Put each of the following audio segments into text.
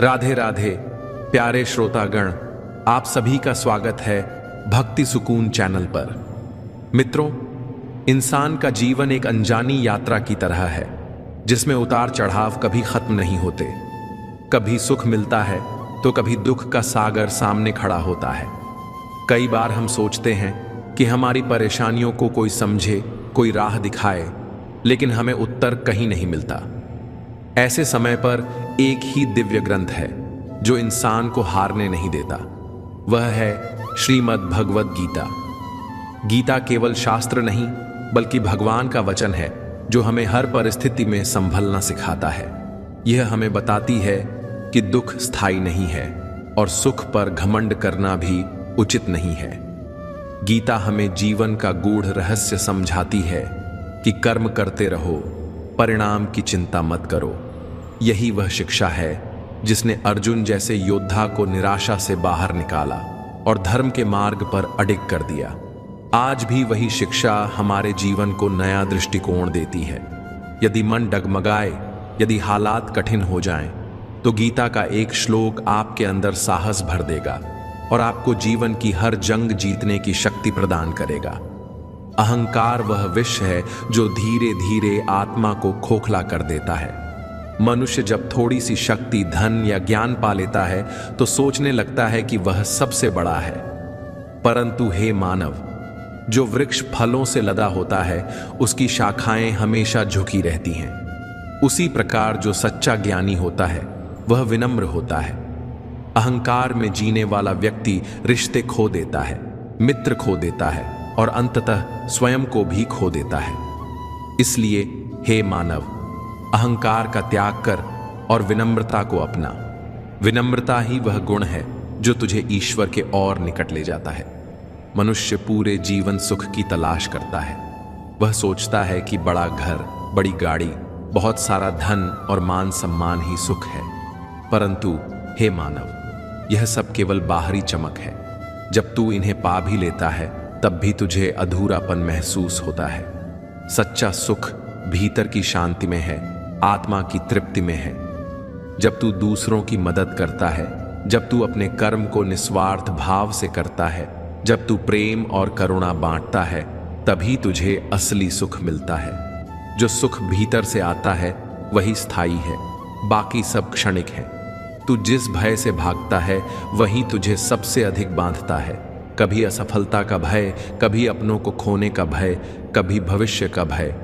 राधे राधे प्यारे श्रोतागण, आप सभी का स्वागत है भक्ति सुकून चैनल पर। मित्रों, इंसान का जीवन एक अनजानी यात्रा की तरह है जिसमें उतार चढ़ाव कभी खत्म नहीं होते। कभी सुख मिलता है तो कभी दुख का सागर सामने खड़ा होता है। कई बार हम सोचते हैं कि हमारी परेशानियों को कोई समझे, कोई राह दिखाए, लेकिन हमें उत्तर कहीं नहीं मिलता। ऐसे समय पर एक ही दिव्य ग्रंथ है जो इंसान को हारने नहीं देता। वह है श्रीमद् भगवद गीता। गीता केवल शास्त्र नहीं बल्कि भगवान का वचन है जो हमें हर परिस्थिति में संभलना सिखाता है। यह हमें बताती है कि दुख स्थायी नहीं है और सुख पर घमंड करना भी उचित नहीं है। गीता हमें जीवन का गूढ़ रहस्य समझाती है कि कर्म करते रहो, परिणाम की चिंता मत करो। यही वह शिक्षा है जिसने अर्जुन जैसे योद्धा को निराशा से बाहर निकाला और धर्म के मार्ग पर अडिग कर दिया। आज भी वही शिक्षा हमारे जीवन को नया दृष्टिकोण देती है। यदि मन डगमगाए, यदि हालात कठिन हो जाएं, तो गीता का एक श्लोक आपके अंदर साहस भर देगा और आपको जीवन की हर जंग जीतने की शक्ति प्रदान करेगा। अहंकार वह विष है जो धीरे धीरे आत्मा को खोखला कर देता है। मनुष्य जब थोड़ी सी शक्ति, धन या ज्ञान पा लेता है तो सोचने लगता है कि वह सबसे बड़ा है। परंतु हे मानव, जो वृक्ष फलों से लदा होता है उसकी शाखाएं हमेशा झुकी रहती हैं। उसी प्रकार जो सच्चा ज्ञानी होता है वह विनम्र होता है। अहंकार में जीने वाला व्यक्ति रिश्ते खो देता है, मित्र खो देता है और अंततः स्वयं को भी खो देता है। इसलिए हे मानव, अहंकार का त्याग कर और विनम्रता को अपना। विनम्रता ही वह गुण है जो तुझे ईश्वर के और निकट ले जाता है। मनुष्य पूरे जीवन सुख की तलाश करता है। वह सोचता है कि बड़ा घर, बड़ी गाड़ी, बहुत सारा धन और मान सम्मान ही सुख है। परंतु हे मानव, यह सब केवल बाहरी चमक है। जब तू इन्हें पा भी लेता है तब भी तुझे अधूरापन महसूस होता है। सच्चा सुख भीतर की शांति में है, आत्मा की तृप्ति में है। जब तू दूसरों की मदद करता है, जब तू अपने कर्म को निस्वार्थ भाव से करता है, जब तू प्रेम और करुणा बांटता है, तभी तुझे असली सुख मिलता है। जो सुख भीतर से आता है वही स्थायी है, बाकी सब क्षणिक है। तू जिस भय से भागता है वही तुझे सबसे अधिक बांधता है। कभी असफलता का भय, कभी अपनों को खोने का भय, कभी भविष्य का भय।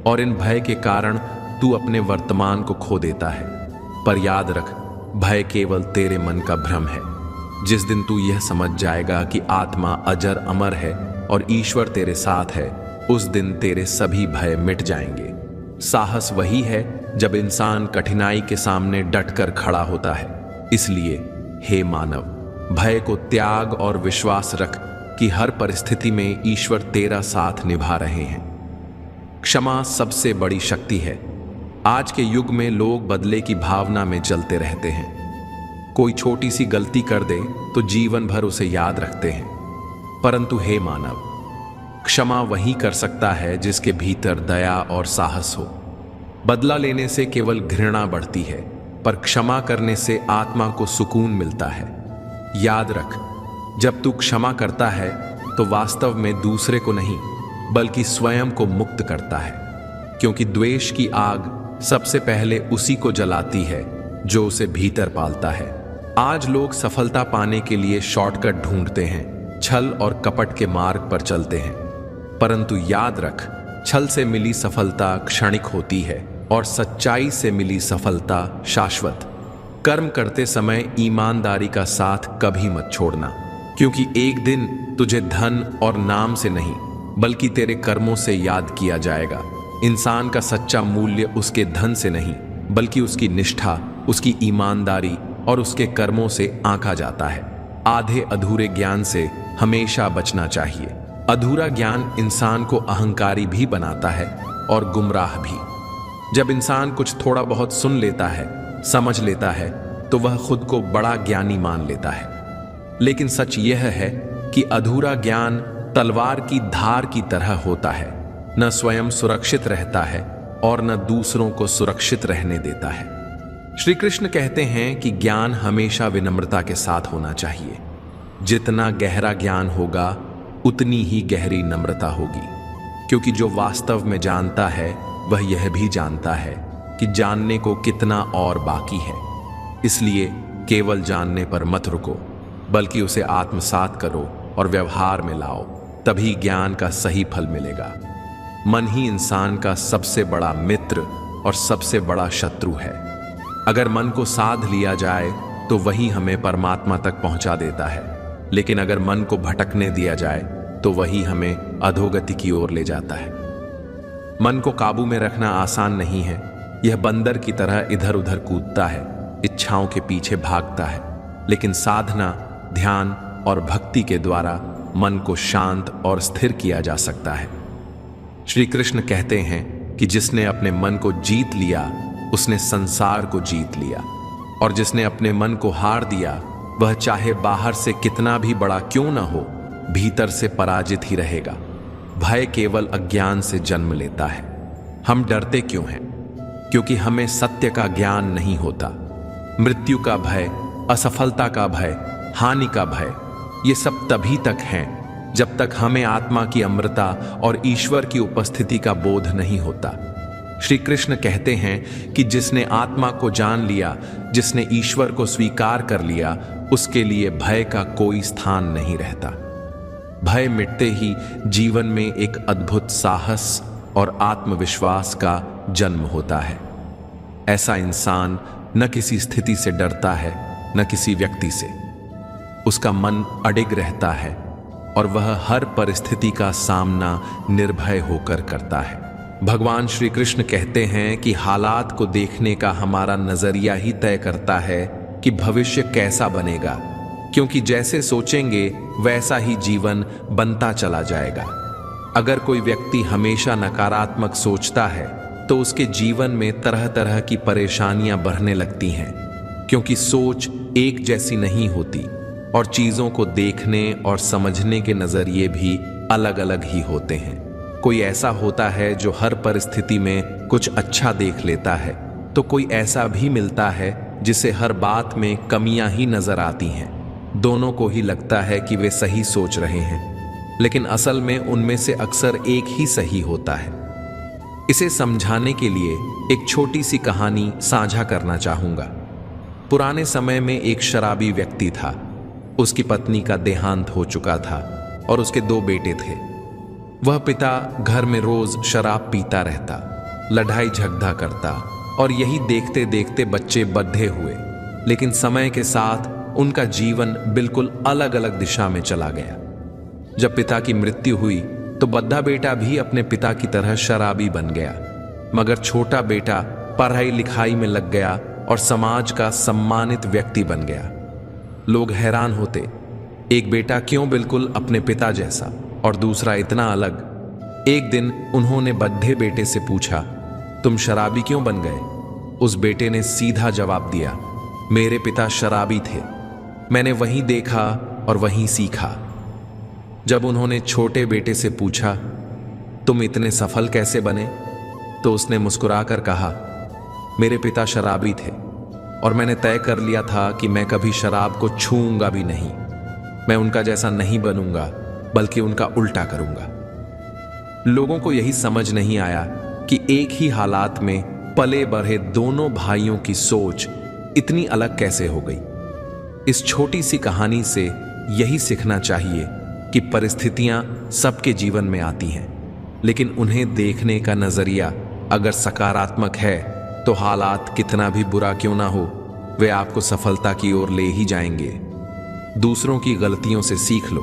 और इन भय के कारण तू अपने वर्तमान को खो देता है। पर याद रख, भय केवल तेरे मन का भ्रम है। जिस दिन तू यह समझ जाएगा कि आत्मा अजर अमर है और ईश्वर तेरे साथ है, उस दिन तेरे सभी भय मिट जाएंगे। साहस वही है जब इंसान कठिनाई के सामने डटकर खड़ा होता है। इसलिए हे मानव, भय को त्याग और विश्वास रख कि हर परिस्थिति में ईश्वर तेरा साथ निभा रहे हैं। क्षमा सबसे बड़ी शक्ति है। आज के युग में लोग बदले की भावना में जलते रहते हैं। कोई छोटी सी गलती कर दे तो जीवन भर उसे याद रखते हैं। परंतु हे मानव, क्षमा वही कर सकता है जिसके भीतर दया और साहस हो। बदला लेने से केवल घृणा बढ़ती है, पर क्षमा करने से आत्मा को सुकून मिलता है। याद रख, जब तू क्षमा करता है तो वास्तव में दूसरे को नहीं बल्कि स्वयं को मुक्त करता है, क्योंकि द्वेष की आग सबसे पहले उसी को जलाती है जो उसे भीतर पालता है। आज लोग सफलता पाने के लिए शॉर्टकट ढूंढते हैं, छल और कपट के मार्ग पर चलते हैं। परंतु याद रख, छल से मिली सफलता क्षणिक होती है और सच्चाई से मिली सफलता शाश्वत। कर्म करते समय ईमानदारी का साथ कभी मत छोड़ना, क्योंकि एक दिन तुझे धन और नाम से नहीं बल्कि तेरे कर्मों से याद किया जाएगा। इंसान का सच्चा मूल्य उसके धन से नहीं बल्कि उसकी निष्ठा, उसकी ईमानदारी और उसके कर्मों से आंका जाता है। आधे अधूरे ज्ञान से हमेशा बचना चाहिए। अधूरा ज्ञान इंसान को अहंकारी भी बनाता है और गुमराह भी। जब इंसान कुछ थोड़ा बहुत सुन लेता है, समझ लेता है, तो वह खुद को बड़ा ज्ञानी मान लेता है। लेकिन सच यह है कि अधूरा ज्ञान तलवार की धार की तरह होता है, न स्वयं सुरक्षित रहता है और न दूसरों को सुरक्षित रहने देता है। श्री कृष्ण कहते हैं कि ज्ञान हमेशा विनम्रता के साथ होना चाहिए। जितना गहरा ज्ञान होगा उतनी ही गहरी नम्रता होगी, क्योंकि जो वास्तव में जानता है वह यह भी जानता है कि जानने को कितना और बाकी है। इसलिए केवल जानने पर मत रुको, बल्कि उसे आत्मसात करो और व्यवहार में लाओ, तभी ज्ञान का सही फल मिलेगा। मन ही इंसान का सबसे बड़ा मित्र और सबसे बड़ा शत्रु है। अगर मन को साध लिया जाए तो वही हमें परमात्मा तक पहुंचा देता है, लेकिन अगर मन को भटकने दिया जाए तो वही हमें अधोगति की ओर ले जाता है। मन को काबू में रखना आसान नहीं है। यह बंदर की तरह इधर उधर कूदता है, इच्छाओं के पीछे भागता है, लेकिन साधना, ध्यान और भक्ति के द्वारा मन को शांत और स्थिर किया जा सकता है। श्री कृष्ण कहते हैं कि जिसने अपने मन को जीत लिया उसने संसार को जीत लिया, और जिसने अपने मन को हार दिया वह चाहे बाहर से कितना भी बड़ा क्यों न हो, भीतर से पराजित ही रहेगा। भय केवल अज्ञान से जन्म लेता है। हम डरते क्यों हैं? क्योंकि हमें सत्य का ज्ञान नहीं होता। मृत्यु का भय, असफलता का भय, हानि का भय, ये सब तभी तक हैं जब तक हमें आत्मा की अमृता और ईश्वर की उपस्थिति का बोध नहीं होता। श्री कृष्ण कहते हैं कि जिसने आत्मा को जान लिया, जिसने ईश्वर को स्वीकार कर लिया, उसके लिए भय का कोई स्थान नहीं रहता। भय मिटते ही जीवन में एक अद्भुत साहस और आत्मविश्वास का जन्म होता है। ऐसा इंसान न किसी स्थिति से डरता है, न किसी व्यक्ति से। उसका मन अडिग रहता है और वह हर परिस्थिति का सामना निर्भय होकर करता है। भगवान श्री कृष्ण कहते हैं कि हालात को देखने का हमारा नजरिया ही तय करता है कि भविष्य कैसा बनेगा, क्योंकि जैसे सोचेंगे वैसा ही जीवन बनता चला जाएगा। अगर कोई व्यक्ति हमेशा नकारात्मक सोचता है तो उसके जीवन में तरह तरह की परेशानियां बढ़ने लगती हैं, क्योंकि सोच एक जैसी नहीं होती और चीजों को देखने और समझने के नजरिए भी अलग अलग ही होते हैं। कोई ऐसा होता है जो हर परिस्थिति में कुछ अच्छा देख लेता है, तो कोई ऐसा भी मिलता है जिसे हर बात में कमियां ही नजर आती हैं। दोनों को ही लगता है कि वे सही सोच रहे हैं, लेकिन असल में उनमें से अक्सर एक ही सही होता है। इसे समझाने के लिए एक छोटी सी कहानी साझा करना चाहूंगा। पुराने समय में एक शराबी व्यक्ति था। उसकी पत्नी का देहांत हो चुका था और उसके 2 बेटे थे। वह पिता घर में रोज शराब पीता रहता, लड़ाई झगड़ा करता, और यही देखते देखते बच्चे बद्धे हुए। लेकिन समय के साथ उनका जीवन बिल्कुल अलग अलग दिशा में चला गया। जब पिता की मृत्यु हुई तो बद्धा बेटा भी अपने पिता की तरह शराबी बन गया, मगर छोटा बेटा पढ़ाई लिखाई में लग गया और समाज का सम्मानित व्यक्ति बन गया। लोग हैरान होते, एक बेटा क्यों बिल्कुल अपने पिता जैसा और दूसरा इतना अलग। एक दिन उन्होंने बड्ढे बेटे से पूछा, तुम शराबी क्यों बन गए? उस बेटे ने सीधा जवाब दिया, मेरे पिता शराबी थे, मैंने वहीं देखा और वहीं सीखा। जब उन्होंने छोटे बेटे से पूछा, तुम इतने सफल कैसे बने? तो उसने मुस्कुराकर कहा, मेरे पिता शराबी थे और मैंने तय कर लिया था कि मैं कभी शराब को छूऊंगा भी नहीं। मैं उनका जैसा नहीं बनूंगा, बल्कि उनका उल्टा करूंगा। लोगों को यही समझ नहीं आया कि एक ही हालात में पले बढ़े दोनों भाइयों की सोच इतनी अलग कैसे हो गई। इस छोटी सी कहानी से यही सीखना चाहिए कि परिस्थितियां सबके जीवन में आती हैं, लेकिन उन्हें देखने का नजरिया अगर सकारात्मक है तो हालात कितना भी बुरा क्यों ना हो, वे आपको सफलता की ओर ले ही जाएंगे। दूसरों की गलतियों से सीख लो,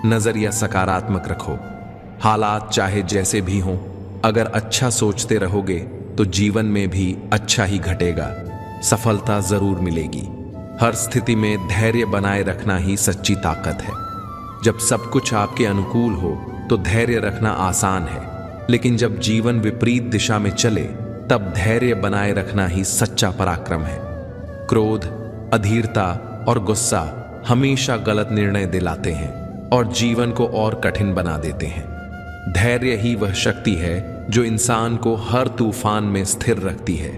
नजरिया सकारात्मक रखो। हालात चाहे जैसे भी हों, अगर अच्छा सोचते रहोगे तो जीवन में भी अच्छा ही घटेगा, सफलता जरूर मिलेगी। हर स्थिति में धैर्य बनाए रखना ही सच्ची ताकत है। जब सब कुछ आपके अनुकूल हो तो धैर्य रखना आसान है, लेकिन जब जीवन विपरीत दिशा में चले तब धैर्य बनाए रखना ही सच्चा पराक्रम है। क्रोध, अधीरता और गुस्सा हमेशा गलत निर्णय दिलाते हैं और जीवन को और कठिन बना देते हैं। धैर्य ही वह शक्ति है जो इंसान को हर तूफान में स्थिर रखती है।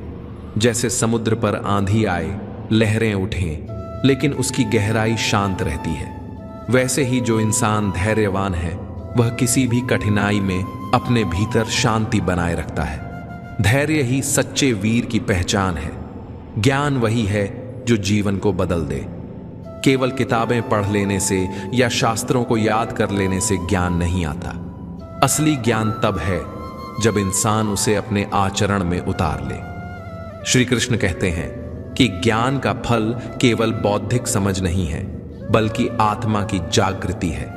जैसे समुद्र पर आंधी आए, लहरें उठें, लेकिन उसकी गहराई शांत रहती है। वैसे ही जो इंसान धैर्यवान है वह किसी भी कठिनाई में अपने भीतर शांति बनाए रखता है। धैर्य ही सच्चे वीर की पहचान है। ज्ञान वही है जो जीवन को बदल दे। केवल किताबें पढ़ लेने से या शास्त्रों को याद कर लेने से ज्ञान नहीं आता। असली ज्ञान तब है जब इंसान उसे अपने आचरण में उतार ले। श्री कृष्ण कहते हैं कि ज्ञान का फल केवल बौद्धिक समझ नहीं है, बल्कि आत्मा की जागृति है।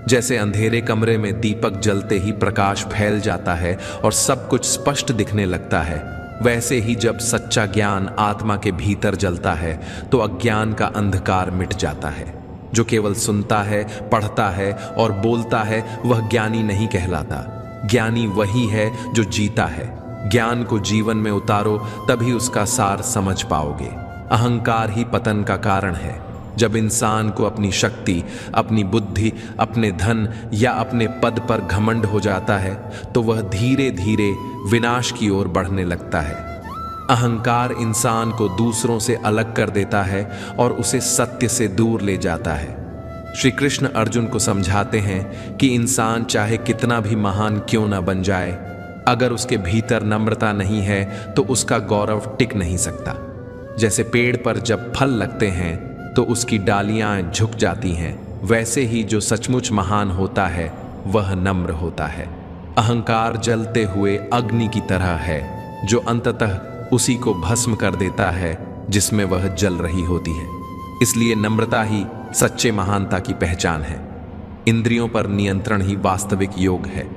जैसे अंधेरे कमरे में दीपक जलते ही प्रकाश फैल जाता है और सब कुछ स्पष्ट दिखने लगता है, वैसे ही जब सच्चा ज्ञान आत्मा के भीतर जलता है तो अज्ञान का अंधकार मिट जाता है। जो केवल सुनता है, पढ़ता है और बोलता है वह ज्ञानी नहीं कहलाता। ज्ञानी वही है जो जीता है। ज्ञान को जीवन में उतारो, तभी उसका सार समझ पाओगे। अहंकार ही पतन का कारण है। जब इंसान को अपनी शक्ति, अपनी बुद्धि, अपने धन या अपने पद पर घमंड हो जाता है तो वह धीरे धीरे विनाश की ओर बढ़ने लगता है। अहंकार इंसान को दूसरों से अलग कर देता है और उसे सत्य से दूर ले जाता है। श्री कृष्ण अर्जुन को समझाते हैं कि इंसान चाहे कितना भी महान क्यों न बन जाए, अगर उसके भीतर नम्रता नहीं है तो उसका गौरव टिक नहीं सकता। जैसे पेड़ पर जब फल लगते हैं तो उसकी डालियां झुक जाती हैं, वैसे ही जो सचमुच महान होता है वह नम्र होता है। अहंकार जलते हुए अग्नि की तरह है जो अंततः उसी को भस्म कर देता है जिसमें वह जल रही होती है। इसलिए नम्रता ही सच्चे महानता की पहचान है। इंद्रियों पर नियंत्रण ही वास्तविक योग है।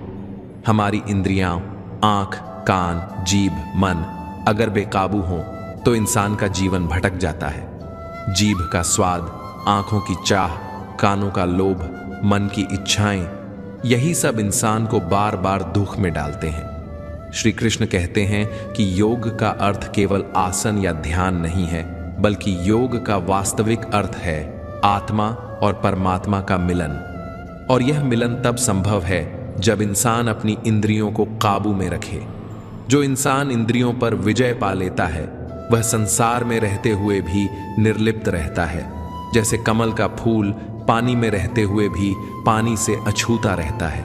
हमारी इंद्रियां, आंख, कान, जीभ, मन अगर बेकाबू हों तो इंसान का जीवन भटक जाता है। जीभ का स्वाद, आंखों की चाह, कानों का लोभ, मन की इच्छाएं, यही सब इंसान को बार बार दुख में डालते हैं। श्री कृष्ण कहते हैं कि योग का अर्थ केवल आसन या ध्यान नहीं है, बल्कि योग का वास्तविक अर्थ है आत्मा और परमात्मा का मिलन। और यह मिलन तब संभव है जब इंसान अपनी इंद्रियों को काबू में रखे। जो इंसान इंद्रियों पर विजय पा लेता है वह संसार में रहते हुए भी निर्लिप्त रहता है। जैसे कमल का फूल पानी में रहते हुए भी पानी से अछूता रहता है।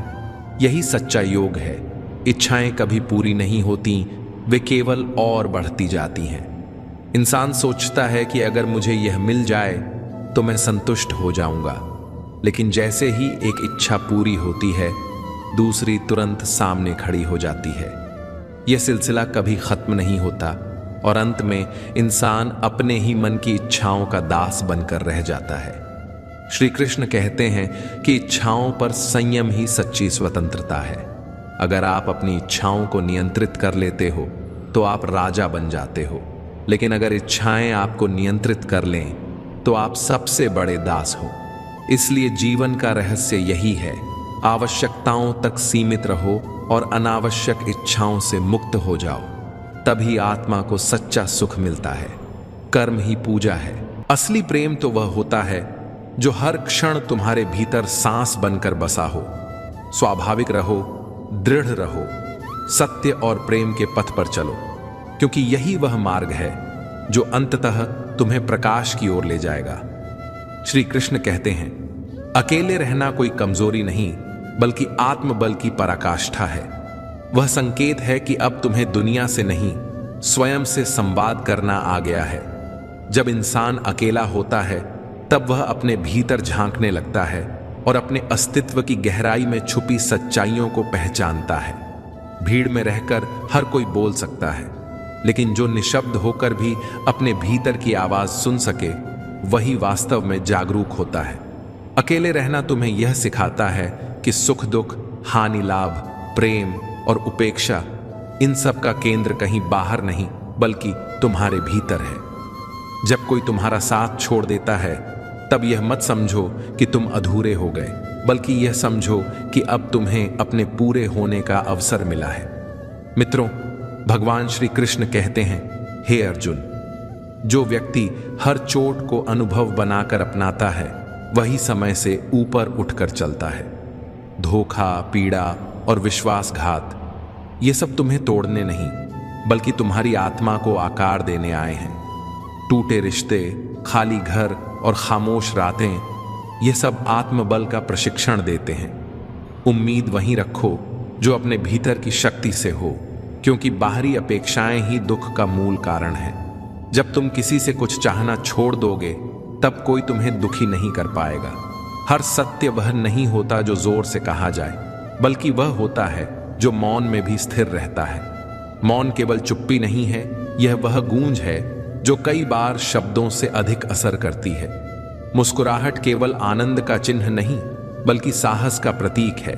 यही सच्चा योग है। इच्छाएं कभी पूरी नहीं होती, वे केवल और बढ़ती जाती हैं। इंसान सोचता है कि अगर मुझे यह मिल जाए तो मैं संतुष्ट हो जाऊंगा, लेकिन जैसे ही एक इच्छा पूरी होती है दूसरी तुरंत सामने खड़ी हो जाती है। यह सिलसिला कभी खत्म नहीं होता और अंत में इंसान अपने ही मन की इच्छाओं का दास बनकर रह जाता है। श्री कृष्ण कहते हैं कि इच्छाओं पर संयम ही सच्ची स्वतंत्रता है। अगर आप अपनी इच्छाओं को नियंत्रित कर लेते हो तो आप राजा बन जाते हो, लेकिन अगर इच्छाएं आपको नियंत्रित कर लें तो आप सबसे बड़े दास हो। इसलिए जीवन का रहस्य यही है, आवश्यकताओं तक सीमित रहो और अनावश्यक इच्छाओं से मुक्त हो जाओ, तभी आत्मा को सच्चा सुख मिलता है। कर्म ही पूजा है। असली प्रेम तो वह होता है जो हर क्षण तुम्हारे भीतर सांस बनकर बसा हो। स्वाभाविक रहो, दृढ़ रहो, सत्य और प्रेम के पथ पर चलो, क्योंकि यही वह मार्ग है जो अंततः तुम्हें प्रकाश की ओर ले जाएगा। श्री कृष्ण कहते हैं, अकेले रहना कोई कमजोरी नहीं, बल्कि आत्मबल की पराकाष्ठा है। वह संकेत है कि अब तुम्हें दुनिया से नहीं, स्वयं से संवाद करना आ गया है। जब इंसान अकेला होता है तब वह अपने भीतर झांकने लगता है और अपने अस्तित्व की गहराई में छुपी सच्चाइयों को पहचानता है। भीड़ में रहकर हर कोई बोल सकता है, लेकिन जो निशब्द होकर भी अपने भीतर की आवाज सुन सके वही वास्तव में जागरूक होता है। अकेले रहना तुम्हें यह सिखाता है कि सुख दुख, हानि लाभ, प्रेम और उपेक्षा, इन सब का केंद्र कहीं बाहर नहीं बल्कि तुम्हारे भीतर है। जब कोई तुम्हारा साथ छोड़ देता है तब यह मत समझो कि तुम अधूरे हो गए, बल्कि यह समझो कि अब तुम्हें अपने पूरे होने का अवसर मिला है। मित्रों, भगवान श्री कृष्ण कहते हैं, हे अर्जुन, जो व्यक्ति हर चोट को अनुभव बनाकर अपनाता है वही समय से ऊपर उठकर चलता है। धोखा, पीड़ा और विश्वासघात, ये सब तुम्हें तोड़ने नहीं बल्कि तुम्हारी आत्मा को आकार देने आए हैं। टूटे रिश्ते, खाली घर और खामोश रातें, ये सब आत्मबल का प्रशिक्षण देते हैं। उम्मीद वहीं रखो जो अपने भीतर की शक्ति से हो, क्योंकि बाहरी अपेक्षाएं ही दुख का मूल कारण है। जब तुम किसी से कुछ चाहना छोड़ दोगे, तब कोई तुम्हें दुखी नहीं कर पाएगा। हर सत्य वह नहीं होता जो जोर से कहा जाए, बल्कि वह होता है जो मौन में भी स्थिर रहता है। मौन केवल चुप्पी नहीं है, यह वह गूंज है जो कई बार शब्दों से अधिक असर करती है। मुस्कुराहट केवल आनंद का चिन्ह नहीं, बल्कि साहस का प्रतीक है,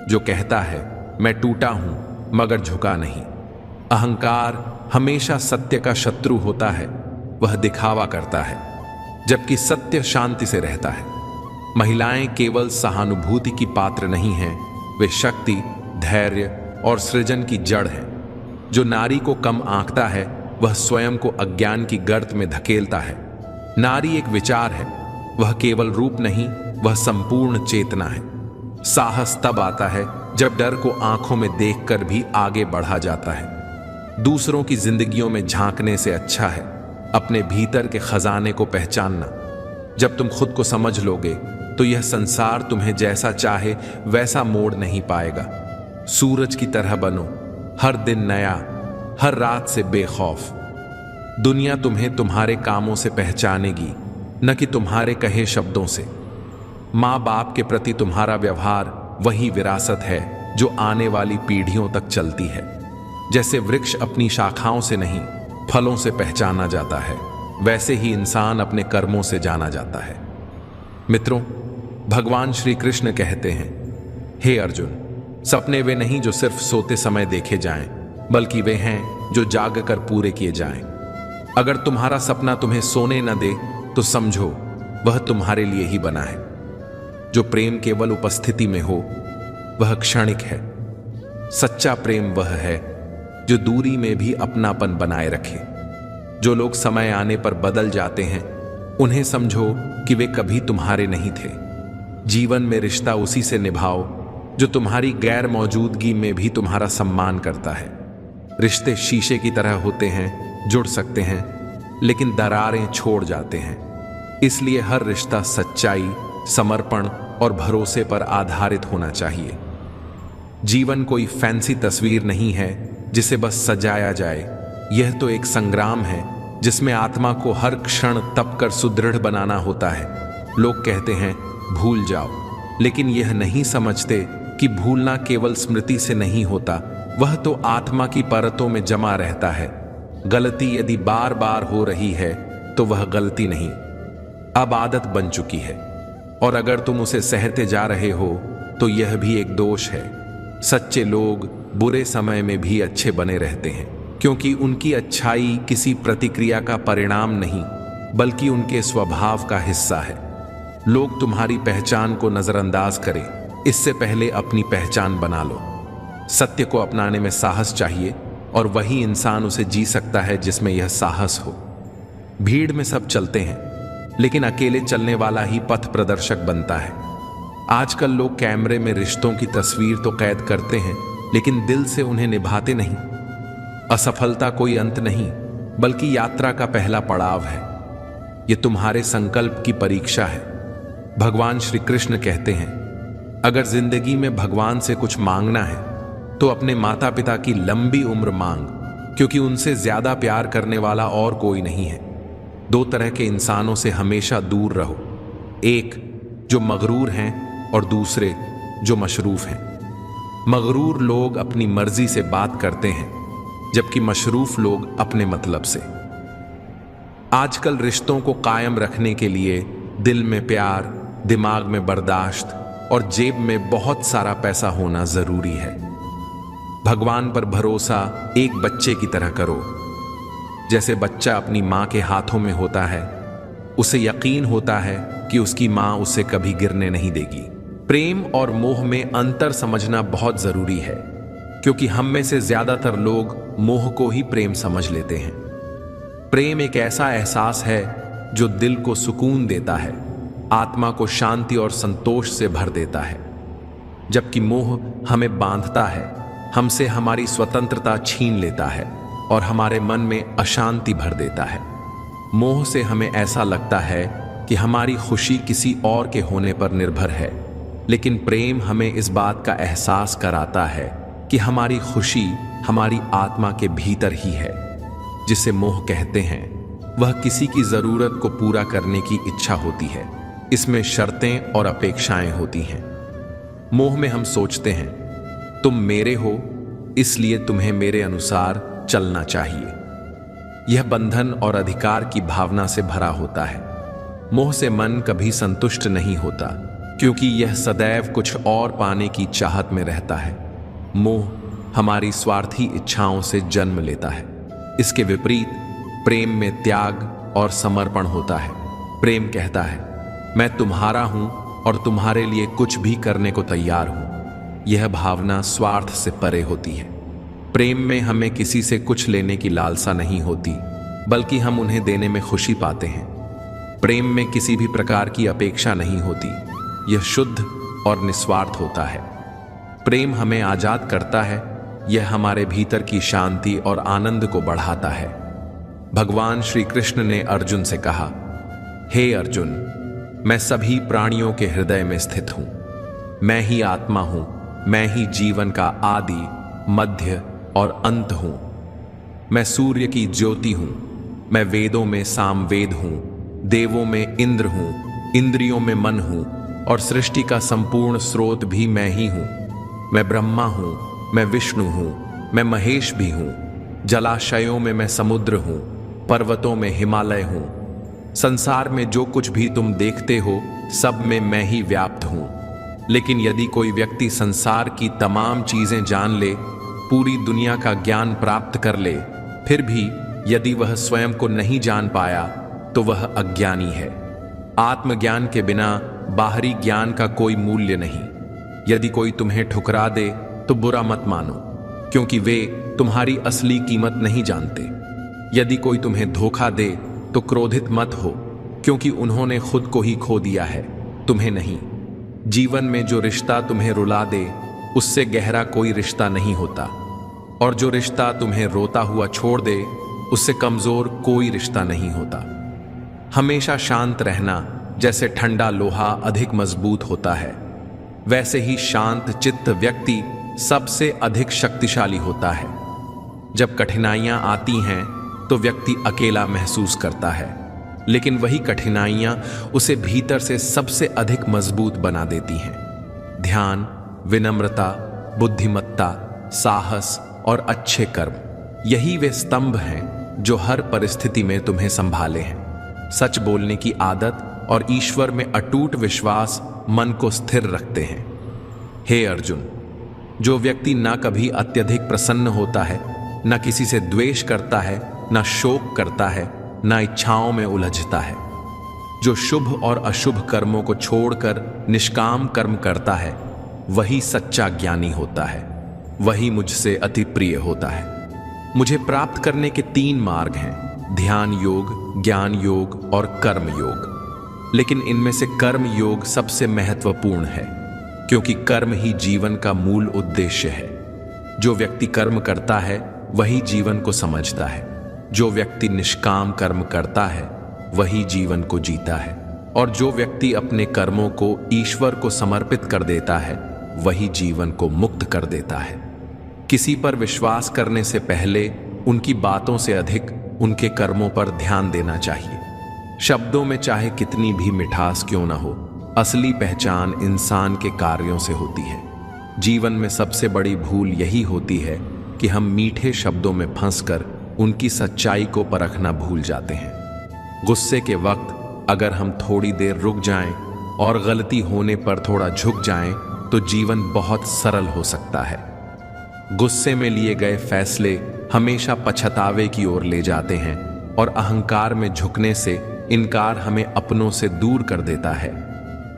जो कहता है मैं टूटा हूं मगर झुका नहीं। अहंकार हमेशा सत्य का शत्रु होता है, वह दिखावा करता है, जबकि सत्य शांति से रहता है। महिलाएं केवल सहानुभूति की पात्र नहीं हैं, वे शक्ति, धैर्य और सृजन की जड़ हैं। जो नारी को कम आंकता है, वह स्वयं को अज्ञान की गर्त में धकेलता है। नारी एक विचार है, वह केवल रूप नहीं, वह संपूर्ण चेतना है। साहस तब आता है जब डर को आंखों में देखकर भी आगे बढ़ा जाता है। दूसरों की जिंदगियों में झांकने से अच्छा है अपने भीतर के खजाने को पहचानना। जब तुम खुद को समझ लोगे, तो यह संसार तुम्हें जैसा चाहे वैसा मोड़ नहीं पाएगा। सूरज की तरह बनो, हर दिन नया, हर रात से बेखौफ। दुनिया तुम्हें तुम्हारे कामों से पहचानेगी, न कि तुम्हारे कहे शब्दों से। माँ बाप के प्रति तुम्हारा व्यवहार वही विरासत है जो आने वाली पीढ़ियों तक चलती है। जैसे वृक्ष अपनी शाखाओं से नहीं, फलों से पहचाना जाता है, वैसे ही इंसान अपने कर्मों से जाना जाता है। मित्रों, भगवान श्री कृष्ण कहते हैं, हे अर्जुन, सपने वे नहीं जो सिर्फ सोते समय देखे जाएं, बल्कि वे हैं जो जाग कर पूरे किए जाएं। अगर तुम्हारा सपना तुम्हें सोने न दे, तो समझो वह तुम्हारे लिए ही बना है। जो प्रेम केवल उपस्थिति में हो, वह क्षणिक है। सच्चा प्रेम वह है जो दूरी में भी अपनापन बनाए रखे। जो लोग समय आने पर बदल जाते हैं, उन्हें समझो कि वे कभी तुम्हारे नहीं थे। जीवन में रिश्ता उसी से निभाओ जो तुम्हारी गैर मौजूदगी में भी तुम्हारा सम्मान करता है। रिश्ते शीशे की तरह होते हैं, जुड़ सकते हैं, लेकिन दरारें छोड़ जाते हैं। इसलिए हर रिश्ता सच्चाई, समर्पण और भरोसे पर आधारित होना चाहिए। जीवन कोई फैंसी तस्वीर नहीं है जिसे बस सजाया जाए। यह तो एक संग्राम है जिसमें आत्मा को हर क्षण तप कर सुदृढ़ बनाना होता है। लोग कहते हैं भूल जाओ, लेकिन यह नहीं समझते कि भूलना केवल स्मृति से नहीं होता, वह तो आत्मा की परतों में जमा रहता है। गलती यदि बार बार हो रही है तो वह गलती नहीं, अब आदत बन चुकी है, और अगर तुम उसे सहते जा रहे हो तो यह भी एक दोष है। सच्चे लोग बुरे समय में भी अच्छे बने रहते हैं, क्योंकि उनकी अच्छाई किसी प्रतिक्रिया का परिणाम नहीं, बल्कि उनके स्वभाव का हिस्सा है। लोग तुम्हारी पहचान को नजरअंदाज करें, इससे पहले अपनी पहचान बना लो। सत्य को अपनाने में साहस चाहिए, और वही इंसान उसे जी सकता है जिसमें यह साहस हो। भीड़ में सब चलते हैं, लेकिन अकेले चलने वाला ही पथ प्रदर्शक बनता है। आजकल लोग कैमरे में रिश्तों की तस्वीर तो कैद करते हैं, लेकिन दिल से उन्हें निभाते नहीं। असफलता कोई अंत नहीं, बल्कि यात्रा का पहला पड़ाव है। यह तुम्हारे संकल्प की परीक्षा है। भगवान श्री कृष्ण कहते हैं, अगर जिंदगी में भगवान से कुछ मांगना है तो अपने माता पिता की लंबी उम्र मांग, क्योंकि उनसे ज्यादा प्यार करने वाला और कोई नहीं है। दो तरह के इंसानों से हमेशा दूर रहो, एक जो मगरूर हैं और दूसरे जो मशरूफ हैं। मगरूर लोग अपनी मर्जी से बात करते हैं, जबकि मशरूफ लोग अपने मतलब से। आजकल रिश्तों को कायम रखने के लिए दिल में प्यार, दिमाग में बर्दाश्त और जेब में बहुत सारा पैसा होना जरूरी है। भगवान पर भरोसा एक बच्चे की तरह करो। जैसे बच्चा अपनी माँ के हाथों में होता है, उसे यकीन होता है कि उसकी माँ उसे कभी गिरने नहीं देगी। प्रेम और मोह में अंतर समझना बहुत जरूरी है, क्योंकि हम में से ज्यादातर लोग मोह को ही प्रेम समझ लेते हैं। प्रेम एक ऐसा एहसास है जो दिल को सुकून देता है, आत्मा को शांति और संतोष से भर देता है, जबकि मोह हमें बांधता है, हमसे हमारी स्वतंत्रता छीन लेता है। और हमारे मन में अशांति भर देता है। मोह से हमें ऐसा लगता है कि हमारी खुशी किसी और के होने पर निर्भर है, लेकिन प्रेम हमें इस बात का एहसास कराता है कि हमारी खुशी हमारी आत्मा के भीतर ही है। जिसे मोह कहते हैं वह किसी की जरूरत को पूरा करने की इच्छा होती है। इसमें शर्तें और अपेक्षाएं होती हैं। मोह में हम सोचते हैं तुम मेरे हो, इसलिए तुम्हें मेरे अनुसार चलना चाहिए। यह बंधन और अधिकार की भावना से भरा होता है। मोह से मन कभी संतुष्ट नहीं होता, क्योंकि यह सदैव कुछ और पाने की चाहत में रहता है। मोह हमारी स्वार्थी इच्छाओं से जन्म लेता है। इसके विपरीत प्रेम में त्याग और समर्पण होता है। प्रेम कहता है मैं तुम्हारा हूं और तुम्हारे लिए कुछ भी करने को तैयार हूं। यह भावना स्वार्थ से परे होती है। प्रेम में हमें किसी से कुछ लेने की लालसा नहीं होती, बल्कि हम उन्हें देने में खुशी पाते हैं। प्रेम में किसी भी प्रकार की अपेक्षा नहीं होती। यह शुद्ध और निस्वार्थ होता है। प्रेम हमें आजाद करता है। यह हमारे भीतर की शांति और आनंद को बढ़ाता है। भगवान श्री कृष्ण ने अर्जुन से कहा, हे अर्जुन, मैं सभी प्राणियों के हृदय में स्थित हूं। मैं ही आत्मा हूं। मैं ही जीवन का आदि, मध्य और अंत हूं। मैं सूर्य की ज्योति हूं। मैं वेदों में सामवेद हूं। देवों में इंद्र हूं। इंद्रियों में मन हूं और सृष्टि का संपूर्ण स्रोत भी मैं ही हूं। मैं ब्रह्मा हूं। मैं विष्णु हूं। मैं महेश भी हूं। जलाशयों में मैं समुद्र हूं। पर्वतों में हिमालय हूं। संसार में जो कुछ भी तुम देखते हो, सब में मैं ही व्याप्त हूं। लेकिन यदि कोई व्यक्ति संसार की तमाम चीजें जान ले, पूरी दुनिया का ज्ञान प्राप्त कर ले, फिर भी यदि वह स्वयं को नहीं जान पाया, तो वह अज्ञानी है। आत्मज्ञान के बिना बाहरी ज्ञान का कोई मूल्य नहीं। यदि कोई तुम्हें ठुकरा दे तो बुरा मत मानो, क्योंकि वे तुम्हारी असली कीमत नहीं जानते। यदि कोई तुम्हें धोखा दे तो क्रोधित मत हो, क्योंकि उन्होंने खुद को ही खो दिया है, तुम्हें नहीं। जीवन में जो रिश्ता तुम्हें रुला दे, उससे गहरा कोई रिश्ता नहीं होता, और जो रिश्ता तुम्हें रोता हुआ छोड़ दे, उससे कमजोर कोई रिश्ता नहीं होता। हमेशा शांत रहना, जैसे ठंडा लोहा अधिक मजबूत होता है, वैसे ही शांत चित्त व्यक्ति सबसे अधिक शक्तिशाली होता है। जब कठिनाइयां आती हैं तो व्यक्ति अकेला महसूस करता है, लेकिन वही कठिनाइयां उसे भीतर से सबसे अधिक मजबूत बना देती हैं। ध्यान, विनम्रता, बुद्धिमत्ता, साहस और अच्छे कर्म, यही वे स्तंभ हैं जो हर परिस्थिति में तुम्हें संभाले हैं। सच बोलने की आदत और ईश्वर में अटूट विश्वास मन को स्थिर रखते हैं। हे अर्जुन, जो व्यक्ति ना कभी अत्यधिक प्रसन्न होता है, ना किसी से द्वेष करता है, ना शोक करता है, ना इच्छाओं में उलझता है, जो शुभ और अशुभ कर्मों को छोड़कर निष्काम कर्म करता है, वही सच्चा ज्ञानी होता है। वही मुझसे अति प्रिय होता है। मुझे प्राप्त करने के 3 मार्ग हैं, ध्यान योग, ज्ञान योग और कर्म योग। लेकिन इनमें से कर्म योग सबसे महत्वपूर्ण है, क्योंकि कर्म ही जीवन का मूल उद्देश्य है। जो व्यक्ति कर्म करता है वही जीवन को समझता है। जो व्यक्ति निष्काम कर्म करता है वही जीवन को जीता है, और जो व्यक्ति अपने कर्मों को ईश्वर को समर्पित कर देता है वही जीवन को मुक्त कर देता है। किसी पर विश्वास करने से पहले उनकी बातों से अधिक उनके कर्मों पर ध्यान देना चाहिए। शब्दों में चाहे कितनी भी मिठास क्यों ना हो, असली पहचान इंसान के कार्यों से होती है। जीवन में सबसे बड़ी भूल यही होती है कि हम मीठे शब्दों में फंसकर उनकी सच्चाई को परखना भूल जाते हैं। गुस्से के वक्त अगर हम थोड़ी देर रुक जाएं और गलती होने पर थोड़ा झुक जाएं, तो जीवन बहुत सरल हो सकता है। गुस्से में लिए गए फैसले हमेशा पछतावे की ओर ले जाते हैं, और अहंकार में झुकने से इनकार हमें अपनों से दूर कर देता है।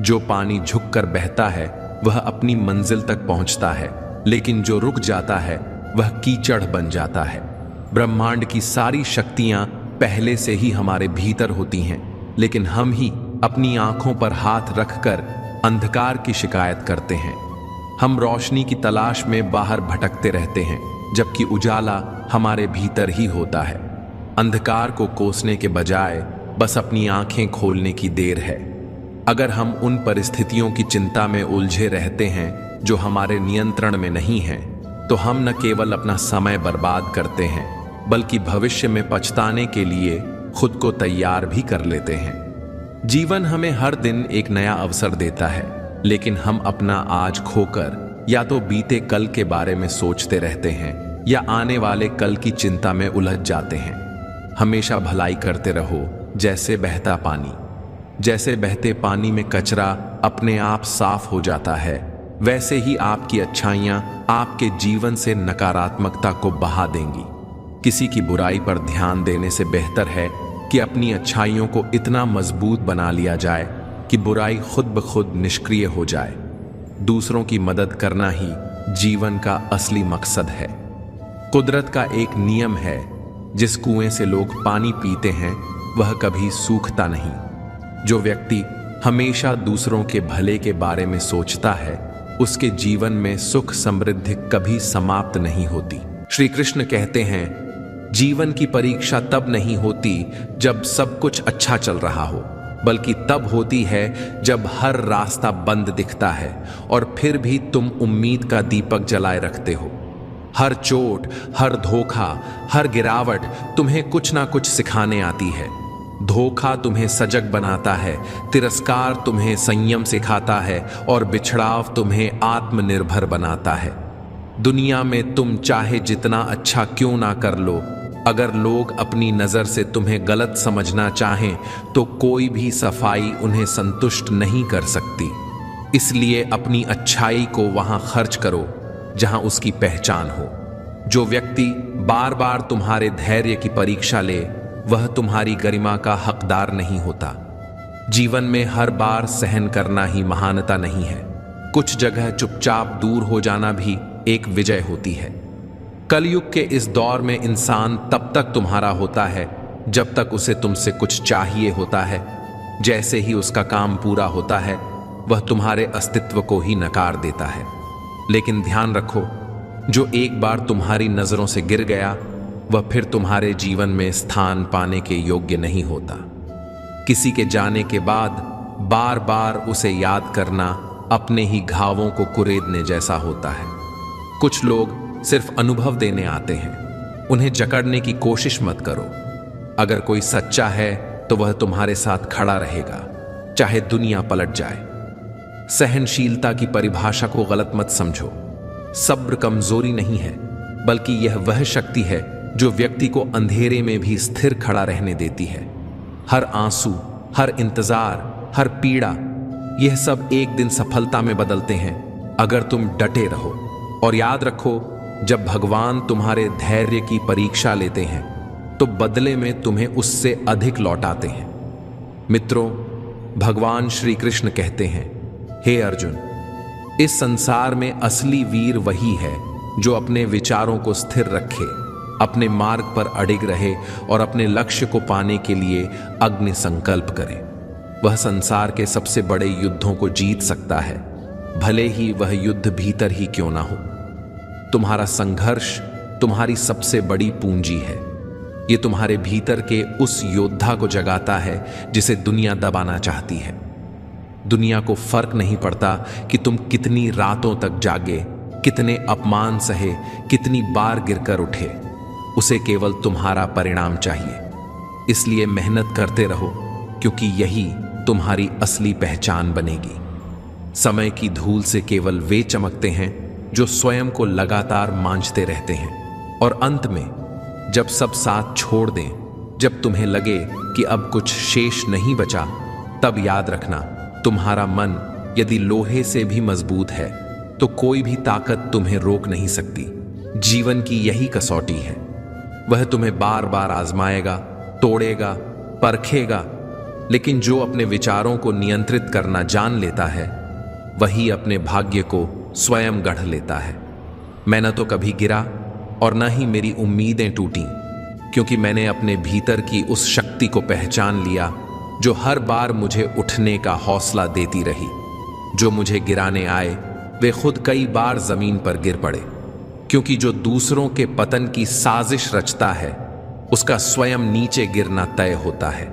जो पानी झुककर बहता है वह अपनी मंजिल तक पहुंचता है, लेकिन जो रुक जाता है वह कीचड़ बन जाता है। ब्रह्मांड की सारी शक्तियां पहले से ही हमारे भीतर होती हैं, लेकिन हम ही अपनी आंखों पर हाथ रखकर अंधकार की शिकायत करते हैं। हम रोशनी की तलाश में बाहर भटकते रहते हैं, जबकि उजाला हमारे भीतर ही होता है। अंधकार को कोसने के बजाय बस अपनी आंखें खोलने की देर है। अगर हम उन परिस्थितियों की चिंता में उलझे रहते हैं जो हमारे नियंत्रण में नहीं हैं, तो हम न केवल अपना समय बर्बाद करते हैं, बल्कि भविष्य में पछताने के लिए खुद को तैयार भी कर लेते हैं। जीवन हमें हर दिन एक नया अवसर देता है, लेकिन हम अपना आज खोकर या तो बीते कल के बारे में सोचते रहते हैं या आने वाले कल की चिंता में उलझ जाते हैं। हमेशा भलाई करते रहो, जैसे बहता पानी। जैसे बहते पानी में कचरा अपने आप साफ हो जाता है, वैसे ही आपकी अच्छाइयां आपके जीवन से नकारात्मकता को बहा देंगी। किसी की बुराई पर ध्यान देने से बेहतर है कि अपनी अच्छाइयों को इतना मजबूत बना लिया जाए कि बुराई खुद ब खुद निष्क्रिय हो जाए। दूसरों की मदद करना ही जीवन का असली मकसद है। कुदरत का एक नियम है, जिस कुएं से लोग पानी पीते हैं वह कभी सूखता नहीं। जो व्यक्ति हमेशा दूसरों के भले के बारे में सोचता है, उसके जीवन में सुख समृद्धि कभी समाप्त नहीं होती। श्री कृष्ण कहते हैं, जीवन की परीक्षा तब नहीं होती जब सब कुछ अच्छा चल रहा हो, बल्कि तब होती है जब हर रास्ता बंद दिखता है और फिर भी तुम उम्मीद का दीपक जलाए रखते हो। हर चोट, हर धोखा, हर गिरावट तुम्हें कुछ ना कुछ सिखाने आती है। धोखा तुम्हें सजग बनाता है, तिरस्कार तुम्हें संयम सिखाता है और बिछड़ाव तुम्हें आत्मनिर्भर बनाता है। दुनिया में तुम चाहे जितना अच्छा क्यों ना कर लो, अगर लोग अपनी नज़र से तुम्हें गलत समझना चाहें तो कोई भी सफाई उन्हें संतुष्ट नहीं कर सकती। इसलिए अपनी अच्छाई को वहां खर्च करो जहां उसकी पहचान हो। जो व्यक्ति बार बार तुम्हारे धैर्य की परीक्षा ले, वह तुम्हारी गरिमा का हकदार नहीं होता। जीवन में हर बार सहन करना ही महानता नहीं है। कुछ जगह चुपचाप दूर हो जाना भी एक विजय होती है। कलयुग के इस दौर में इंसान तब तक तुम्हारा होता है जब तक उसे तुमसे कुछ चाहिए होता है। जैसे ही उसका काम पूरा होता है, वह तुम्हारे अस्तित्व को ही नकार देता है। लेकिन ध्यान रखो, जो एक बार तुम्हारी नजरों से गिर गया, वह फिर तुम्हारे जीवन में स्थान पाने के योग्य नहीं होता। किसी के जाने के बाद बार बार उसे याद करना अपने ही घावों को कुरेदने जैसा होता है। कुछ लोग सिर्फ अनुभव देने आते हैं, उन्हें जकड़ने की कोशिश मत करो। अगर कोई सच्चा है तो वह तुम्हारे साथ खड़ा रहेगा, चाहे दुनिया पलट जाए। सहनशीलता की परिभाषा को गलत मत समझो। सब्र कमजोरी नहीं है, बल्कि यह वह शक्ति है जो व्यक्ति को अंधेरे में भी स्थिर खड़ा रहने देती है। हर आंसू, हर इंतजार, हर पीड़ा, यह सब एक दिन सफलता में बदलते हैं अगर तुम डटे रहो। और याद रखो, जब भगवान तुम्हारे धैर्य की परीक्षा लेते हैं तो बदले में तुम्हें उससे अधिक लौटाते हैं। मित्रों, भगवान श्री कृष्ण कहते हैं, हे अर्जुन, इस संसार में असली वीर वही है जो अपने विचारों को स्थिर रखे, अपने मार्ग पर अडिग रहे और अपने लक्ष्य को पाने के लिए अग्नि संकल्प करे। वह संसार के सबसे बड़े युद्धों को जीत सकता है, भले ही वह युद्ध भीतर ही क्यों ना हो। तुम्हारा संघर्ष तुम्हारी सबसे बड़ी पूंजी है। ये तुम्हारे भीतर के उस योद्धा को जगाता है जिसे दुनिया दबाना चाहती है। दुनिया को फर्क नहीं पड़ता कि तुम कितनी रातों तक जागे, कितने अपमान सहे, कितनी बार गिरकर उठे। उसे केवल तुम्हारा परिणाम चाहिए। इसलिए मेहनत करते रहो, क्योंकि यही तुम्हारी असली पहचान बनेगी। समय की धूल से केवल वे चमकते हैं जो स्वयं को लगातार मांझते रहते हैं। और अंत में जब सब साथ छोड़ दें, जब तुम्हें लगे कि अब कुछ शेष नहीं बचा, तब याद रखना, तुम्हारा मन यदि लोहे से भी मजबूत है तो कोई भी ताकत तुम्हें रोक नहीं सकती। जीवन की यही कसौटी है। वह तुम्हें बार बार आजमाएगा, तोड़ेगा, परखेगा, लेकिन जो अपने विचारों को नियंत्रित करना जान लेता है, वही अपने भाग्य को स्वयं गढ़ लेता है। मैं न तो कभी गिरा और न ही मेरी उम्मीदें टूटी, क्योंकि मैंने अपने भीतर की उस शक्ति को पहचान लिया जो हर बार मुझे उठने का हौसला देती रही। जो मुझे गिराने आए वे खुद कई बार जमीन पर गिर पड़े, क्योंकि जो दूसरों के पतन की साजिश रचता है उसका स्वयं नीचे गिरना तय होता है।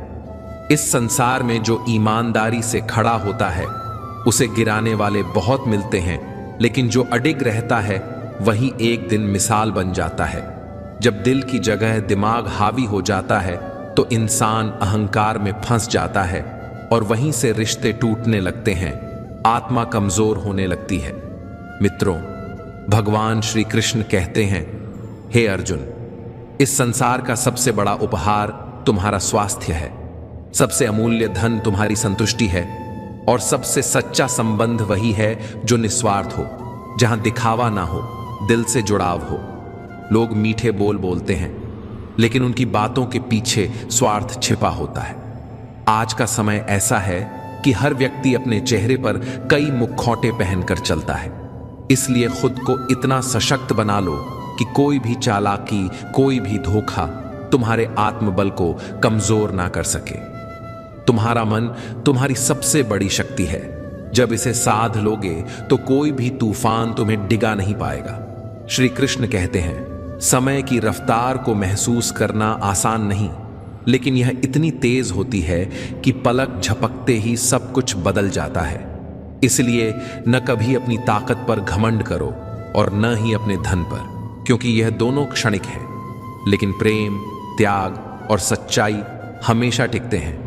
इस संसार में जो ईमानदारी से खड़ा होता है उसे गिराने वाले बहुत मिलते हैं, लेकिन जो अडिग रहता है वही एक दिन मिसाल बन जाता है। जब दिल की जगह दिमाग हावी हो जाता है तो इंसान अहंकार में फंस जाता है और वहीं से रिश्ते टूटने लगते हैं, आत्मा कमजोर होने लगती है। मित्रों, भगवान श्री कृष्ण कहते हैं, हे अर्जुन, इस संसार का सबसे बड़ा उपहार तुम्हारा स्वास्थ्य है, सबसे अमूल्य धन तुम्हारी संतुष्टि है और सबसे सच्चा संबंध वही है जो निस्वार्थ हो, जहां दिखावा ना हो, दिल से जुड़ाव हो। लोग मीठे बोल बोलते हैं लेकिन उनकी बातों के पीछे स्वार्थ छिपा होता है। आज का समय ऐसा है कि हर व्यक्ति अपने चेहरे पर कई मुखौटे पहनकर चलता है, इसलिए खुद को इतना सशक्त बना लो कि कोई भी चालाकी, कोई भी धोखा तुम्हारे आत्मबल को कमजोर ना कर सके। तुम्हारा मन तुम्हारी सबसे बड़ी शक्ति है। जब इसे साध लोगे तो कोई भी तूफान तुम्हें डिगा नहीं पाएगा। श्री कृष्ण कहते हैं, समय की रफ्तार को महसूस करना आसान नहीं, लेकिन यह इतनी तेज होती है कि पलक झपकते ही सब कुछ बदल जाता है। इसलिए न कभी अपनी ताकत पर घमंड करो और न ही अपने धन पर, क्योंकि यह दोनों क्षणिक है, लेकिन प्रेम, त्याग और सच्चाई हमेशा टिकते हैं।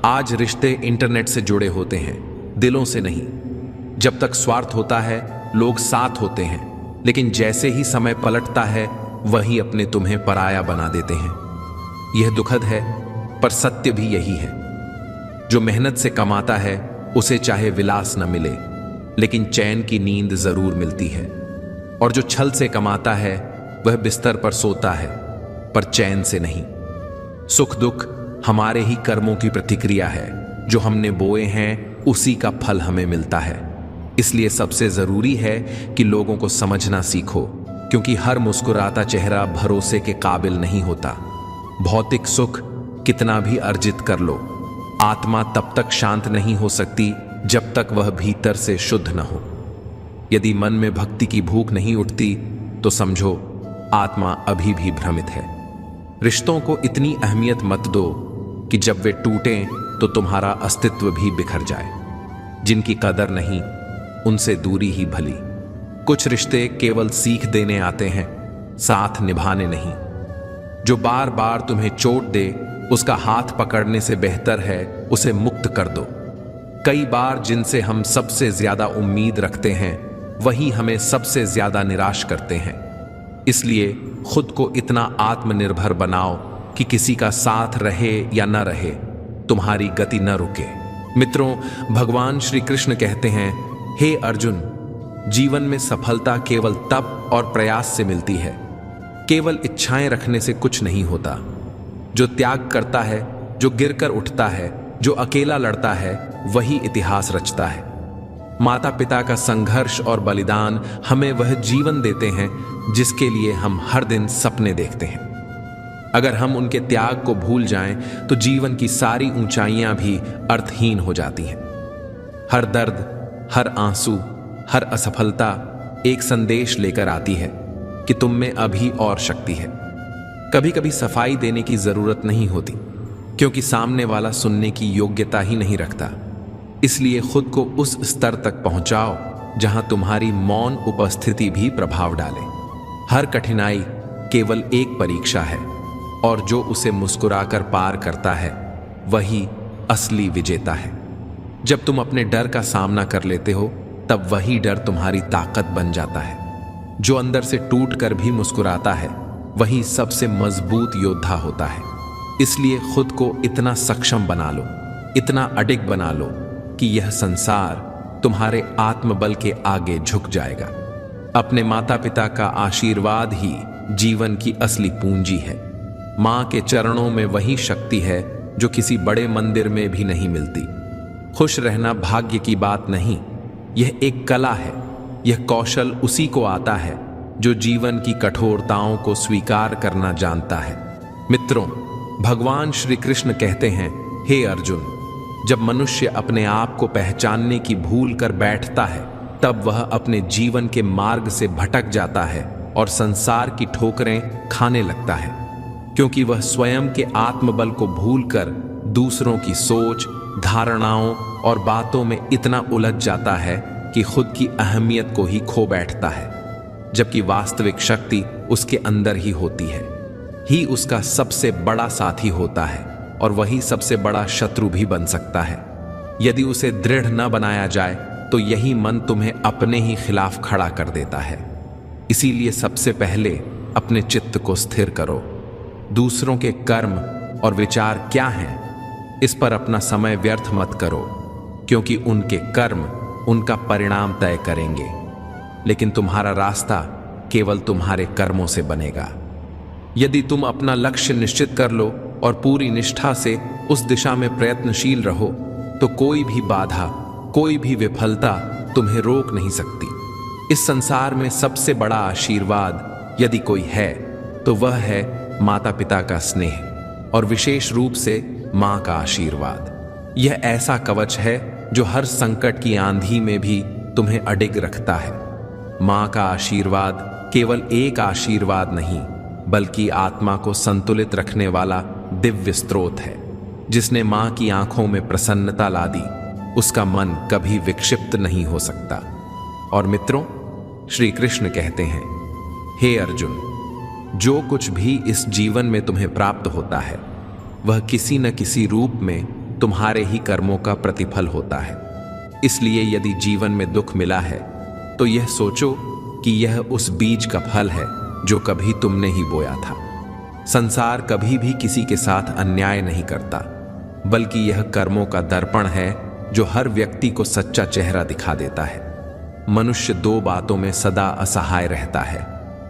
आज रिश्ते इंटरनेट से जुड़े होते हैं, दिलों से नहीं। जब तक स्वार्थ होता है लोग साथ होते हैं, लेकिन जैसे ही समय पलटता है वही अपने तुम्हें पराया बना देते हैं। यह दुखद है पर सत्य भी यही है। जो मेहनत से कमाता है उसे चाहे विलास न मिले, लेकिन चैन की नींद जरूर मिलती है। और जो छल से कमाता है वह बिस्तर पर सोता है पर चैन से नहीं। सुख दुख हमारे ही कर्मों की प्रतिक्रिया है। जो हमने बोए हैं उसी का फल हमें मिलता है। इसलिए सबसे जरूरी है कि लोगों को समझना सीखो, क्योंकि हर मुस्कुराता चेहरा भरोसे के काबिल नहीं होता। भौतिक सुख कितना भी अर्जित कर लो, आत्मा तब तक शांत नहीं हो सकती जब तक वह भीतर से शुद्ध न हो। यदि मन में भक्ति की भूख नहीं उठती तो समझो आत्मा अभी भी भ्रमित है। रिश्तों को इतनी अहमियत मत दो कि जब वे टूटें तो तुम्हारा अस्तित्व भी बिखर जाए। जिनकी कदर नहीं उनसे दूरी ही भली। कुछ रिश्ते केवल सीख देने आते हैं, साथ निभाने नहीं। जो बार बार तुम्हें चोट दे उसका हाथ पकड़ने से बेहतर है उसे मुक्त कर दो। कई बार जिनसे हम सबसे ज्यादा उम्मीद रखते हैं वही हमें सबसे ज्यादा निराश करते हैं। इसलिए खुद को इतना आत्मनिर्भर बनाओ कि किसी का साथ रहे या न रहे तुम्हारी गति न रुके। मित्रों, भगवान श्री कृष्ण कहते हैं, हे अर्जुन, जीवन में सफलता केवल तप और प्रयास से मिलती है। केवल इच्छाएं रखने से कुछ नहीं होता। जो त्याग करता है, जो गिरकर उठता है, जो अकेला लड़ता है, वही इतिहास रचता है। माता पिता का संघर्ष और बलिदान हमें वह जीवन देते हैं जिसके लिए हम हर दिन सपने देखते हैं। अगर हम उनके त्याग को भूल जाएं तो जीवन की सारी ऊंचाइयां भी अर्थहीन हो जाती हैं। हर दर्द, हर आंसू, हर असफलता एक संदेश लेकर आती है कि तुम में अभी और शक्ति है। कभी कभी सफाई देने की जरूरत नहीं होती, क्योंकि सामने वाला सुनने की योग्यता ही नहीं रखता। इसलिए खुद को उस स्तर तक पहुंचाओ जहां तुम्हारी मौन उपस्थिति भी प्रभाव डाले। हर कठिनाई केवल एक परीक्षा है और जो उसे मुस्कुराकर पार करता है वही असली विजेता है। जब तुम अपने डर का सामना कर लेते हो तब वही डर तुम्हारी ताकत बन जाता है। जो अंदर से टूट कर भी मुस्कुराता है वही सबसे मजबूत योद्धा होता है। इसलिए खुद को इतना सक्षम बना लो, इतना अडिग बना लो कि यह संसार तुम्हारे आत्मबल के आगे झुक जाएगा। अपने माता पिता का आशीर्वाद ही जीवन की असली पूंजी है। मां के चरणों में वही शक्ति है जो किसी बड़े मंदिर में भी नहीं मिलती। खुश रहना भाग्य की बात नहीं, यह एक कला है। यह कौशल उसी को आता है जो जीवन की कठोरताओं को स्वीकार करना जानता है। मित्रों, भगवान श्री कृष्ण कहते हैं, हे अर्जुन, जब मनुष्य अपने आप को पहचानने की भूल कर बैठता है तब वह अपने जीवन के मार्ग से भटक जाता है और संसार की ठोकरें खाने लगता है, क्योंकि वह स्वयं के आत्मबल को भूलकर दूसरों की सोच, धारणाओं और बातों में इतना उलझ जाता है कि खुद की अहमियत को ही खो बैठता है, जबकि वास्तविक शक्ति उसके अंदर ही होती है, ही उसका सबसे बड़ा साथी होता है और वही सबसे बड़ा शत्रु भी बन सकता है। यदि उसे दृढ़ न बनाया जाए तो यही मन तुम्हें अपने ही खिलाफ खड़ा कर देता है। इसीलिए सबसे पहले अपने चित्त को स्थिर करो। दूसरों के कर्म और विचार क्या हैं, इस पर अपना समय व्यर्थ मत करो, क्योंकि उनके कर्म उनका परिणाम तय करेंगे, लेकिन तुम्हारा रास्ता केवल तुम्हारे कर्मों से बनेगा। यदि तुम अपना लक्ष्य निश्चित कर लो और पूरी निष्ठा से उस दिशा में प्रयत्नशील रहो, तो कोई भी बाधा, कोई भी विफलता तुम्हें रोक नहीं सकती। इस संसार में सबसे बड़ा आशीर्वाद यदि कोई है तो वह है माता पिता का स्नेह और विशेष रूप से माँ का आशीर्वाद। यह ऐसा कवच है जो हर संकट की आंधी में भी तुम्हें अडिग रखता है। माँ का आशीर्वाद केवल एक आशीर्वाद नहीं, बल्कि आत्मा को संतुलित रखने वाला दिव्य स्रोत है। जिसने माँ की आंखों में प्रसन्नता ला दी, उसका मन कभी विक्षिप्त नहीं हो सकता। और मित्रों, श्री कृष्ण कहते हैं, हे अर्जुन, जो कुछ भी इस जीवन में तुम्हें प्राप्त होता है वह किसी न किसी रूप में तुम्हारे ही कर्मों का प्रतिफल होता है। इसलिए यदि जीवन में दुख मिला है तो यह सोचो कि यह उस बीज का फल है जो कभी तुमने ही बोया था। संसार कभी भी किसी के साथ अन्याय नहीं करता, बल्कि यह कर्मों का दर्पण है जो हर व्यक्ति को सच्चा चेहरा दिखा देता है। मनुष्य दो बातों में सदा असहाय रहता है,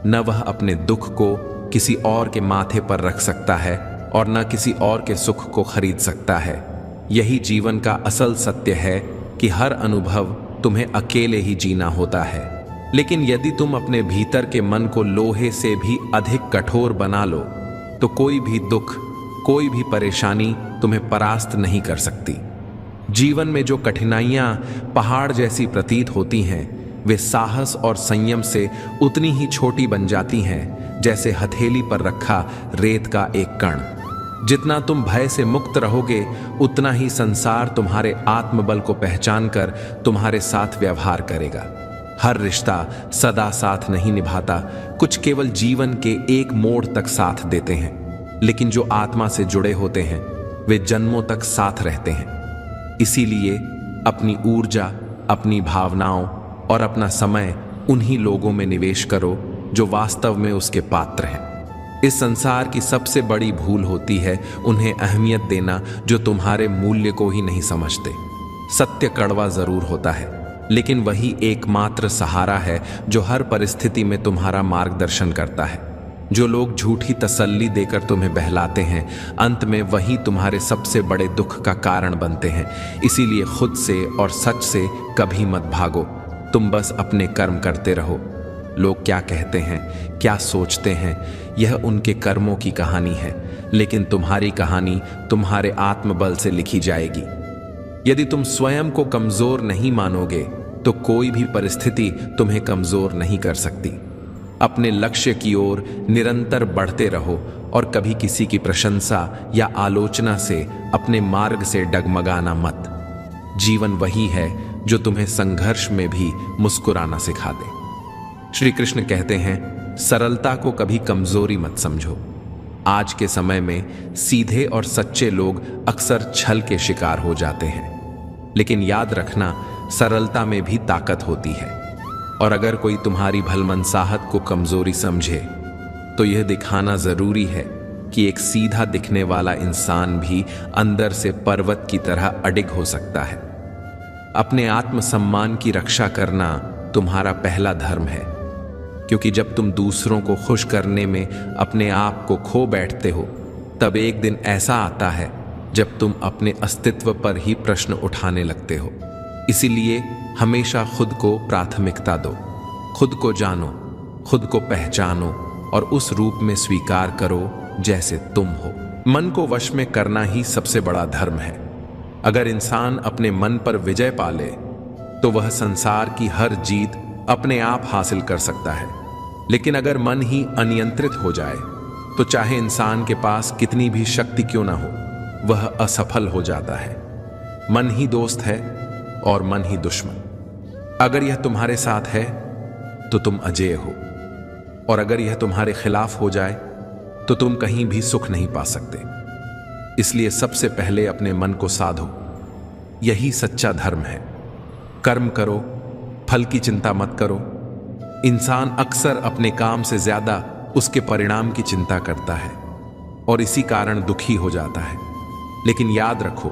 न वह अपने दुख को किसी और के माथे पर रख सकता है और न किसी और के सुख को खरीद सकता है। यही जीवन का असल सत्य है कि हर अनुभव तुम्हें अकेले ही जीना होता है। लेकिन यदि तुम अपने भीतर के मन को लोहे से भी अधिक कठोर बना लो तो कोई भी दुख, कोई भी परेशानी तुम्हें परास्त नहीं कर सकती। जीवन में जो कठिनाइयां पहाड़ जैसी प्रतीत होती हैं, वे साहस और संयम से उतनी ही छोटी बन जाती हैं जैसे हथेली पर रखा रेत का एक कण। जितना तुम भय से मुक्त रहोगे, उतना ही संसार तुम्हारे आत्मबल को पहचानकर तुम्हारे साथ व्यवहार करेगा। हर रिश्ता सदा साथ नहीं निभाता, कुछ केवल जीवन के एक मोड़ तक साथ देते हैं, लेकिन जो आत्मा से जुड़े होते हैं वे जन्मों तक साथ रहते हैं। इसीलिए अपनी ऊर्जा, अपनी भावनाओं और अपना समय उन्हीं लोगों में निवेश करो जो वास्तव में उसके पात्र हैं। इस संसार की सबसे बड़ी भूल होती है उन्हें अहमियत देना जो तुम्हारे मूल्य को ही नहीं समझते। सत्य कड़वा जरूर होता है, लेकिन वही एकमात्र सहारा है जो हर परिस्थिति में तुम्हारा मार्गदर्शन करता है। जो लोग झूठी तसल्ली देकर तुम्हें बहलाते हैं, अंत में वही तुम्हारे सबसे बड़े दुख का कारण बनते हैं। इसीलिए खुद से और सच से कभी मत भागो, तुम बस अपने कर्म करते रहो। लोग क्या कहते हैं, क्या सोचते हैं, यह उनके कर्मों की कहानी है, लेकिन तुम्हारी कहानी तुम्हारे आत्मबल से लिखी जाएगी। यदि तुम स्वयं को कमजोर नहीं मानोगे तो कोई भी परिस्थिति तुम्हें कमजोर नहीं कर सकती। अपने लक्ष्य की ओर निरंतर बढ़ते रहो और कभी किसी की प्रशंसा या आलोचना से अपने मार्ग से डगमगाना मत। जीवन वही है जो तुम्हें संघर्ष में भी मुस्कुराना सिखा दे। श्री कृष्ण कहते हैं, सरलता को कभी कमजोरी मत समझो। आज के समय में सीधे और सच्चे लोग अक्सर छल के शिकार हो जाते हैं, लेकिन याद रखना, सरलता में भी ताकत होती है। और अगर कोई तुम्हारी भलमनसाहत को कमजोरी समझे तो यह दिखाना जरूरी है कि एक सीधा दिखने वाला इंसान भी अंदर से पर्वत की तरह अडिग हो सकता है। अपने आत्मसम्मान की रक्षा करना तुम्हारा पहला धर्म है, क्योंकि जब तुम दूसरों को खुश करने में अपने आप को खो बैठते हो, तब एक दिन ऐसा आता है जब तुम अपने अस्तित्व पर ही प्रश्न उठाने लगते हो। इसीलिए हमेशा खुद को प्राथमिकता दो, खुद को जानो, खुद को पहचानो और उस रूप में स्वीकार करो जैसे तुम हो। मन को वश में करना ही सबसे बड़ा धर्म है। अगर इंसान अपने मन पर विजय पाले तो वह संसार की हर जीत अपने आप हासिल कर सकता है। लेकिन अगर मन ही अनियंत्रित हो जाए तो चाहे इंसान के पास कितनी भी शक्ति क्यों ना हो, वह असफल हो जाता है। मन ही दोस्त है और मन ही दुश्मन। अगर यह तुम्हारे साथ है तो तुम अजेय हो, और अगर यह तुम्हारे खिलाफ हो जाए तो तुम कहीं भी सुख नहीं पा सकते। इसलिए सबसे पहले अपने मन को साधो। यही सच्चा धर्म है। कर्म करो, फल की चिंता मत करो। इंसान अक्सर अपने काम से ज्यादा उसके परिणाम की चिंता करता है और इसी कारण दुखी हो जाता है। लेकिन याद रखो,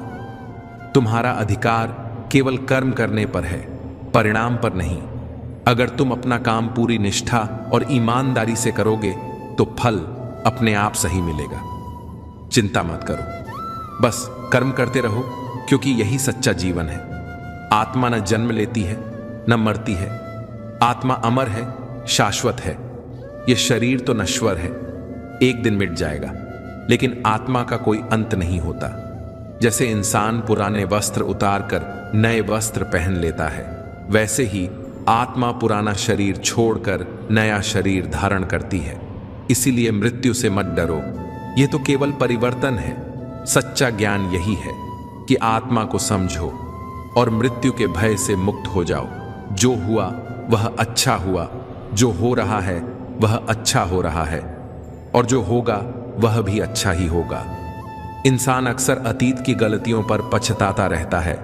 तुम्हारा अधिकार केवल कर्म करने पर है, परिणाम पर नहीं। अगर तुम अपना काम पूरी निष्ठा और ईमानदारी से करोगे तो फल अपने आप सही मिलेगा। चिंता मत करो, बस कर्म करते रहो, क्योंकि यही सच्चा जीवन है। आत्मा न जन्म लेती है न मरती है। आत्मा अमर है, शाश्वत है। यह शरीर तो नश्वर है, एक दिन मिट जाएगा, लेकिन आत्मा का कोई अंत नहीं होता। जैसे इंसान पुराने वस्त्र उतारकर नए वस्त्र पहन लेता है, वैसे ही आत्मा पुराना शरीर छोड़कर नया शरीर धारण करती है। इसीलिए मृत्यु से मत डरो, यह तो केवल परिवर्तन है। सच्चा ज्ञान यही है कि आत्मा को समझो और मृत्यु के भय से मुक्त हो जाओ। जो हुआ वह अच्छा हुआ, जो हो रहा है वह अच्छा हो रहा है, और जो होगा वह भी अच्छा ही होगा। इंसान अक्सर अतीत की गलतियों पर पछताता रहता है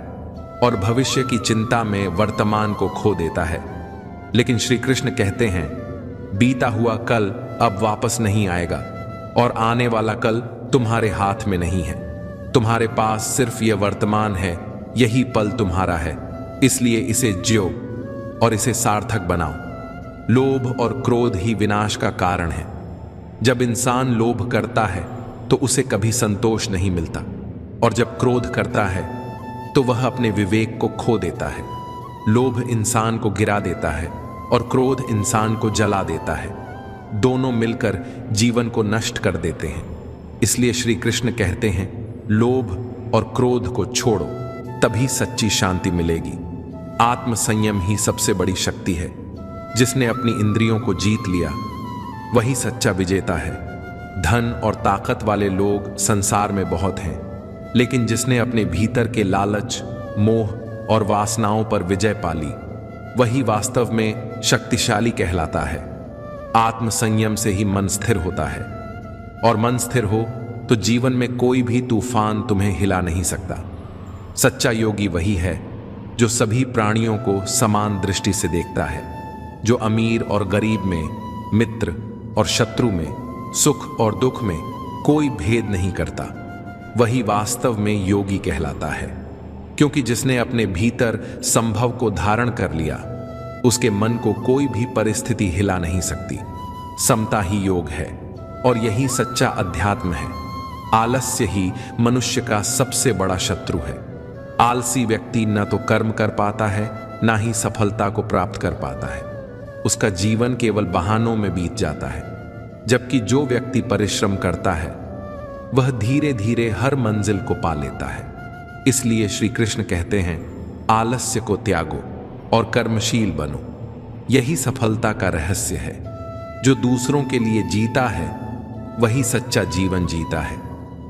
और भविष्य की चिंता में वर्तमान को खो देता है। लेकिन श्री कृष्ण कहते हैं, बीता हुआ कल अब वापस नहीं आएगा और आने वाला कल तुम्हारे हाथ में नहीं है। तुम्हारे पास सिर्फ यह वर्तमान है, यही पल तुम्हारा है। इसलिए इसे जियो और इसे सार्थक बनाओ। लोभ और क्रोध ही विनाश का कारण है। जब इंसान लोभ करता है तो उसे कभी संतोष नहीं मिलता, और जब क्रोध करता है तो वह अपने विवेक को खो देता है। लोभ इंसान को गिरा देता है और क्रोध इंसान को जला देता है। दोनों मिलकर जीवन को नष्ट कर देते हैं। इसलिए श्री कृष्ण कहते हैं, लोभ और क्रोध को छोड़ो, तभी सच्ची शांति मिलेगी। आत्मसंयम ही सबसे बड़ी शक्ति है। जिसने अपनी इंद्रियों को जीत लिया वही सच्चा विजेता है। धन और ताकत वाले लोग संसार में बहुत हैं, लेकिन जिसने अपने भीतर के लालच, मोह और वासनाओं पर विजय पाली, वही वास्तव में शक्तिशाली कहलाता है। आत्मसंयम से ही मन स्थिर होता है, और मन स्थिर हो तो जीवन में कोई भी तूफान तुम्हें हिला नहीं सकता। सच्चा योगी वही है जो सभी प्राणियों को समान दृष्टि से देखता है, जो अमीर और गरीब में, मित्र और शत्रु में, सुख और दुख में कोई भेद नहीं करता। वही वास्तव में योगी कहलाता है, क्योंकि जिसने अपने भीतर संभव को धारण कर लिया, उसके मन को कोई भी परिस्थिति हिला नहीं सकती। समता ही योग है, और यही सच्चा अध्यात्म है। आलस्य ही मनुष्य का सबसे बड़ा शत्रु है। आलसी व्यक्ति न तो कर्म कर पाता है, ना ही सफलता को प्राप्त कर पाता है। उसका जीवन केवल बहानों में बीत जाता है। जबकि जो व्यक्ति परिश्रम करता है वह धीरे धीरे हर मंजिल को पा लेता है। इसलिए श्री कृष्ण कहते हैं, आलस्य को त्यागो और कर्मशील बनो। यही सफलता का रहस्य है। जो दूसरों के लिए जीता है वही सच्चा जीवन जीता है।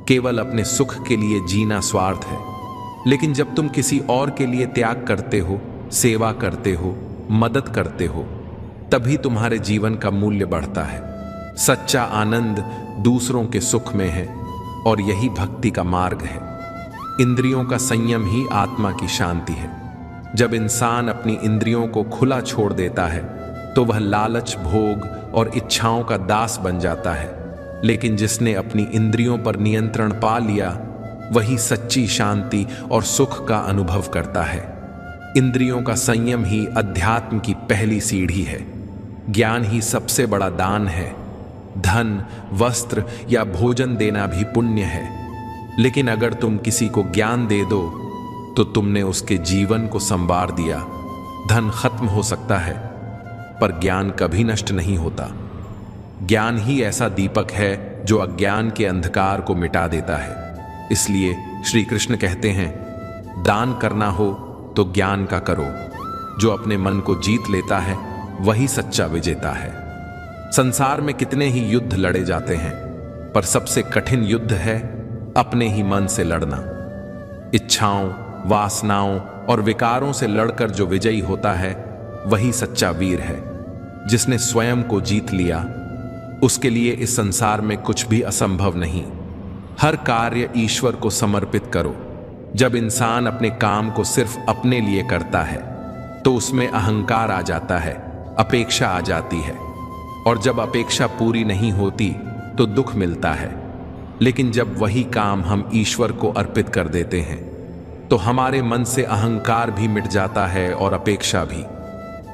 केवल अपने सुख के लिए जीना स्वार्थ है। लेकिन जब तुम किसी और के लिए त्याग करते हो, सेवा करते हो, मदद करते हो, तभी तुम्हारे जीवन का मूल्य बढ़ता है। सच्चा आनंद दूसरों के सुख में है, और यही भक्ति का मार्ग है। इंद्रियों का संयम ही आत्मा की शांति है। जब इंसान अपनी इंद्रियों को खुला छोड़ देता है तो वह लालच, भोग और इच्छाओं का दास बन जाता है। लेकिन जिसने अपनी इंद्रियों पर नियंत्रण पा लिया, वही सच्ची शांति और सुख का अनुभव करता है। इंद्रियों का संयम ही अध्यात्म की पहली सीढ़ी है। ज्ञान ही सबसे बड़ा दान है। धन, वस्त्र या भोजन देना भी पुण्य है, लेकिन अगर तुम किसी को ज्ञान दे दो तो तुमने उसके जीवन को संवार दिया। धन खत्म हो सकता है, पर ज्ञान कभी नष्ट नहीं होता। ज्ञान ही ऐसा दीपक है जो अज्ञान के अंधकार को मिटा देता है। इसलिए श्री कृष्ण कहते हैं, दान करना हो तो ज्ञान का करो। जो अपने मन को जीत लेता है वही सच्चा विजेता है। संसार में कितने ही युद्ध लड़े जाते हैं, पर सबसे कठिन युद्ध है अपने ही मन से लड़ना। इच्छाओं, वासनाओं और विकारों से लड़कर जो विजयी होता है वही सच्चा वीर है। जिसने स्वयं को जीत लिया, उसके लिए इस संसार में कुछ भी असंभव नहीं। हर कार्य ईश्वर को समर्पित करो। जब इंसान अपने काम को सिर्फ अपने लिए करता है तो उसमें अहंकार आ जाता है, अपेक्षा आ जाती है, और जब अपेक्षा पूरी नहीं होती तो दुख मिलता है। लेकिन जब वही काम हम ईश्वर को अर्पित कर देते हैं तो हमारे मन से अहंकार भी मिट जाता है और अपेक्षा भी।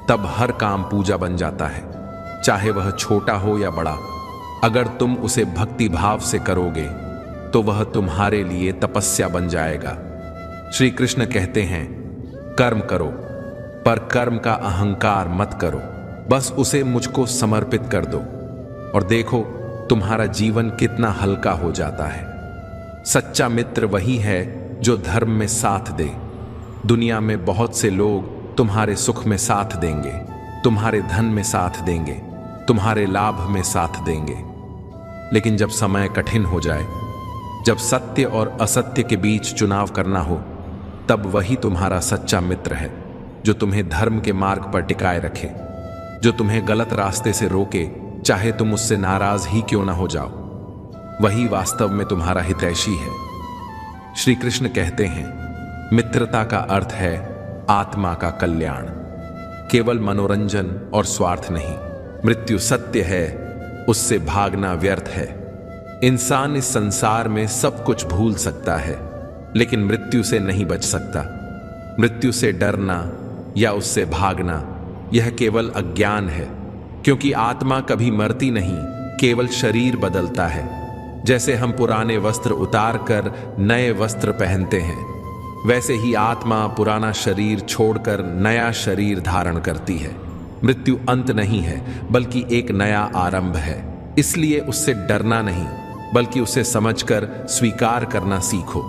तब हर काम पूजा बन जाता है, चाहे वह छोटा हो या बड़ा। अगर तुम उसे भक्ति भाव से करोगे तो वह तुम्हारे लिए तपस्या बन जाएगा। श्री कृष्ण कहते हैं, कर्म करो पर कर्म का अहंकार मत करो, बस उसे मुझको समर्पित कर दो और देखो तुम्हारा जीवन कितना हल्का हो जाता है। सच्चा मित्र वही है जो धर्म में साथ दे। दुनिया में बहुत से लोग तुम्हारे सुख में साथ देंगे, तुम्हारे धन में साथ देंगे, तुम्हारे लाभ में साथ देंगे, लेकिन जब समय कठिन हो जाए, जब सत्य और असत्य के बीच चुनाव करना हो, तब वही तुम्हारा सच्चा मित्र है जो तुम्हें धर्म के मार्ग पर टिकाए रखे, जो तुम्हें गलत रास्ते से रोके, चाहे तुम उससे नाराज ही क्यों ना हो जाओ। वही वास्तव में तुम्हारा हितैषी है। श्री कृष्ण कहते हैं, मित्रता का अर्थ है आत्मा का कल्याण, केवल मनोरंजन और स्वार्थ नहीं। मृत्यु सत्य है, उससे भागना व्यर्थ है। इंसान इस संसार में सब कुछ भूल सकता है, लेकिन मृत्यु से नहीं बच सकता। मृत्यु से डरना या उससे भागना यह केवल अज्ञान है, क्योंकि आत्मा कभी मरती नहीं, केवल शरीर बदलता है। जैसे हम पुराने वस्त्र उतार कर नए वस्त्र पहनते हैं, वैसे ही आत्मा पुराना शरीर छोड़कर नया शरीर धारण करती है। मृत्यु अंत नहीं है, बल्कि एक नया आरंभ है। इसलिए उससे डरना नहीं, बल्कि उसे समझकर स्वीकार करना सीखो।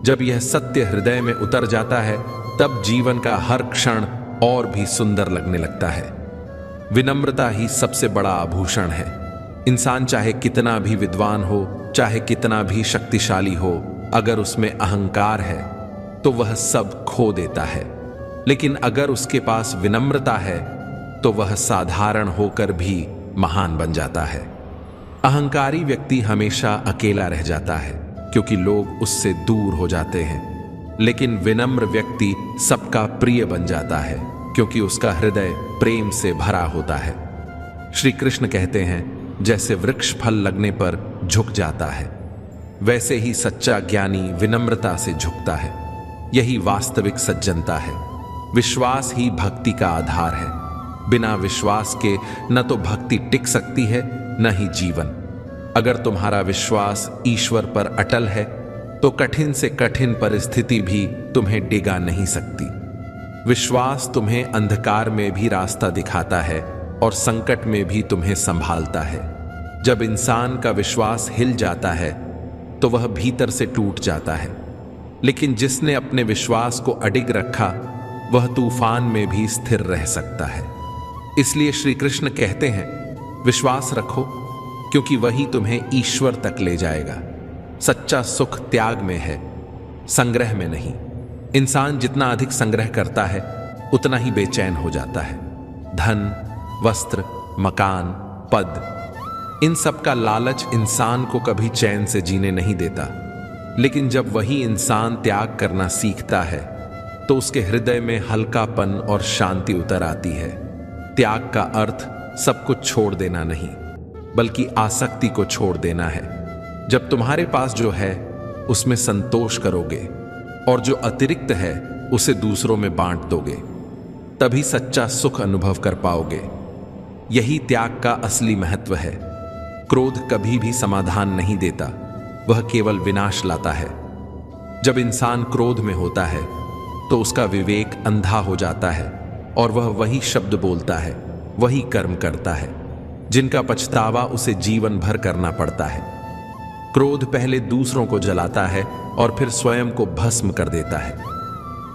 जब यह सत्य हृदय में उतर जाता है, तब जीवन का हर क्षण और भी सुंदर लगने लगता है। विनम्रता ही सबसे बड़ा आभूषण है। इंसान चाहे कितना भी विद्वान हो, चाहे कितना भी शक्तिशाली हो, अगर उसमें अहंकार है तो वह सब खो देता है। लेकिन अगर उसके पास विनम्रता है तो वह साधारण होकर भी महान बन जाता है। अहंकारी व्यक्ति हमेशा अकेला रह जाता है, क्योंकि लोग उससे दूर हो जाते हैं। लेकिन विनम्र व्यक्ति सबका प्रिय बन जाता है, क्योंकि उसका हृदय प्रेम से भरा होता है। श्री कृष्ण कहते हैं, जैसे वृक्ष फल लगने पर झुक जाता है, वैसे ही सच्चा ज्ञानी विनम्रता से झुकता है। यही वास्तविक सज्जनता है। विश्वास ही भक्ति का आधार है। बिना विश्वास के न तो भक्ति टिक सकती है, न ही जीवन। अगर तुम्हारा विश्वास ईश्वर पर अटल है तो कठिन से कठिन परिस्थिति भी तुम्हें डिगा नहीं सकती। विश्वास तुम्हें अंधकार में भी रास्ता दिखाता है और संकट में भी तुम्हें संभालता है। जब इंसान का विश्वास हिल जाता है तो वह भीतर से टूट जाता है, लेकिन जिसने अपने विश्वास को अडिग रखा वह तूफान में भी स्थिर रह सकता है। इसलिए श्री कृष्ण कहते हैं, विश्वास रखो, क्योंकि वही तुम्हें ईश्वर तक ले जाएगा। सच्चा सुख त्याग में है, संग्रह में नहीं। इंसान जितना अधिक संग्रह करता है उतना ही बेचैन हो जाता है। धन, वस्त्र, मकान, पद, इन सब का लालच इंसान को कभी चैन से जीने नहीं देता। लेकिन जब वही इंसान त्याग करना सीखता है तो उसके हृदय में हल्कापन और शांति उतर आती है। त्याग का अर्थ सब कुछ छोड़ देना नहीं, बल्कि आसक्ति को छोड़ देना है। जब तुम्हारे पास जो है उसमें संतोष करोगे और जो अतिरिक्त है उसे दूसरों में बांट दोगे, तभी सच्चा सुख अनुभव कर पाओगे। यही त्याग का असली महत्व है। क्रोध कभी भी समाधान नहीं देता, वह केवल विनाश लाता है। जब इंसान क्रोध में होता है तो उसका विवेक अंधा हो जाता है और वह वही शब्द बोलता है, वही कर्म करता है जिनका पछतावा उसे जीवन भर करना पड़ता है। क्रोध पहले दूसरों को जलाता है और फिर स्वयं को भस्म कर देता है।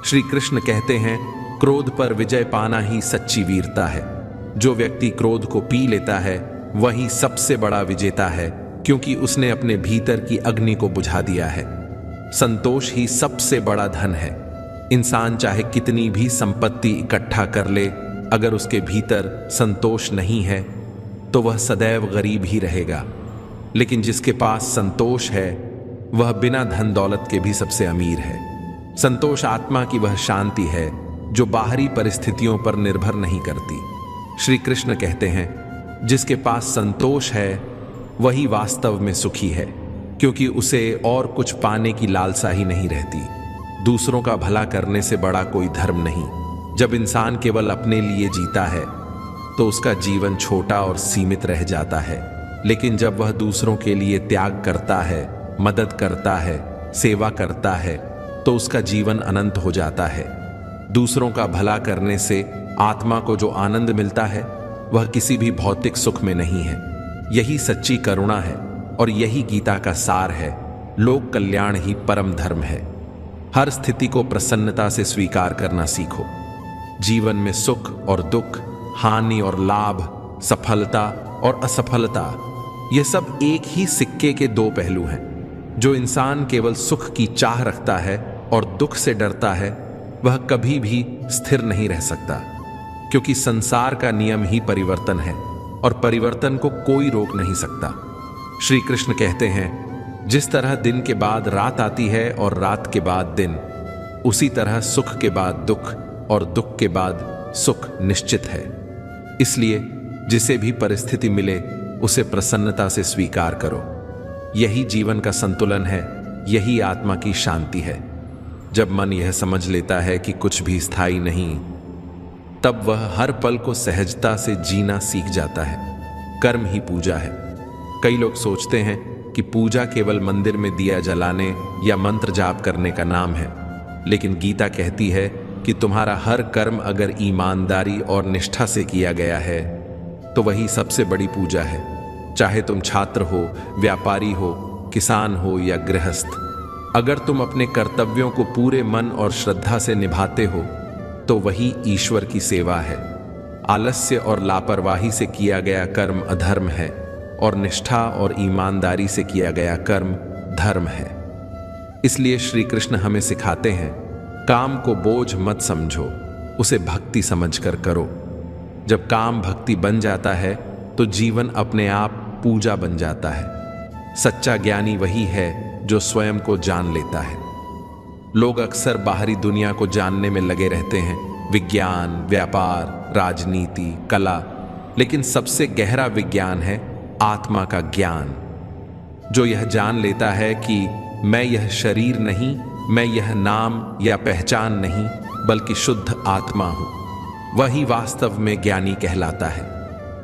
श्री कृष्ण कहते हैं, क्रोध पर विजय पाना ही सच्ची वीरता है। जो व्यक्ति क्रोध को पी लेता है वही सबसे बड़ा विजेता है, क्योंकि उसने अपने भीतर की अग्नि को बुझा दिया है। संतोष ही सबसे बड़ा धन है। इंसान चाहे कितनी भी संपत्ति इकट्ठा कर ले, अगर उसके भीतर संतोष नहीं है तो वह सदैव गरीब ही रहेगा। लेकिन जिसके पास संतोष है वह बिना धन दौलत के भी सबसे अमीर है। संतोष आत्मा की वह शांति है जो बाहरी परिस्थितियों पर निर्भर नहीं करती। श्री कृष्ण कहते हैं, जिसके पास संतोष है वही वास्तव में सुखी है, क्योंकि उसे और कुछ पाने की लालसा ही नहीं रहती। दूसरों का भला करने से बड़ा कोई धर्म नहीं। जब इंसान केवल अपने लिए जीता है तो उसका जीवन छोटा और सीमित रह जाता है। लेकिन जब वह दूसरों के लिए त्याग करता है, मदद करता है, सेवा करता है, तो उसका जीवन अनंत हो जाता है। दूसरों का भला करने से आत्मा को जो आनंद मिलता है वह किसी भी भौतिक सुख में नहीं है। यही सच्ची करुणा है और यही गीता का सार है। लोक कल्याण ही परम धर्म है। हर स्थिति को प्रसन्नता से स्वीकार करना सीखो। जीवन में सुख और दुख, हानि और लाभ, सफलता और असफलता, ये सब एक ही सिक्के के दो पहलू हैं। जो इंसान केवल सुख की चाह रखता है और दुख से डरता है वह कभी भी स्थिर नहीं रह सकता, क्योंकि संसार का नियम ही परिवर्तन है और परिवर्तन को कोई रोक नहीं सकता। श्री कृष्ण कहते हैं, जिस तरह दिन के बाद रात आती है और रात के बाद दिन, उसी तरह सुख के बाद दुख और दुख के बाद सुख निश्चित है। इसलिए जिसे भी परिस्थिति मिले उसे प्रसन्नता से स्वीकार करो। यही जीवन का संतुलन है, यही आत्मा की शांति है। जब मन यह समझ लेता है कि कुछ भी स्थायी नहीं, तब वह हर पल को सहजता से जीना सीख जाता है। कर्म ही पूजा है। कई लोग सोचते हैं कि पूजा केवल मंदिर में दिया जलाने या मंत्र जाप करने का नाम है, लेकिन गीता कहती है कि तुम्हारा हर कर्म अगर ईमानदारी और निष्ठा से किया गया है तो वही सबसे बड़ी पूजा है। चाहे तुम छात्र हो, व्यापारी हो, किसान हो या गृहस्थ, अगर तुम अपने कर्तव्यों को पूरे मन और श्रद्धा से निभाते हो तो वही ईश्वर की सेवा है। आलस्य और लापरवाही से किया गया कर्म अधर्म है और निष्ठा और ईमानदारी से किया गया कर्म धर्म है। इसलिए श्री कृष्ण हमें सिखाते हैं, काम को बोझ मत समझो, उसे भक्ति समझकर करो। जब काम भक्ति बन जाता है तो जीवन अपने आप पूजा बन जाता है। सच्चा ज्ञानी वही है जो स्वयं को जान लेता है। लोग अक्सर बाहरी दुनिया को जानने में लगे रहते हैं, विज्ञान, व्यापार, राजनीति, कला, लेकिन सबसे गहरा विज्ञान है आत्मा का ज्ञान, जो यह जान लेता है कि मैं यह शरीर नहीं, मैं यह नाम या पहचान नहीं, बल्कि शुद्ध आत्मा हूं। वही वास्तव में ज्ञानी कहलाता है,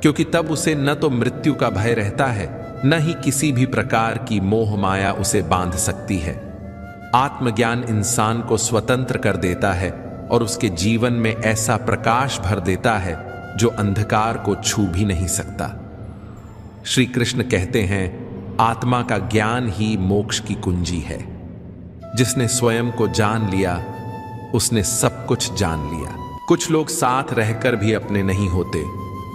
क्योंकि तब उसे न तो मृत्यु का भय रहता है, न ही किसी भी प्रकार की मोह माया उसे बांध सकती है। आत्मज्ञान इंसान को स्वतंत्र कर देता है और उसके जीवन में ऐसा प्रकाश भर देता है जो अंधकार को छू भी नहीं सकता। श्री कृष्ण कहते हैं, आत्मा का ज्ञान ही मोक्ष की कुंजी है। जिसने स्वयं को जान लिया उसने सब कुछ जान लिया। कुछ लोग साथ रहकर भी अपने नहीं होते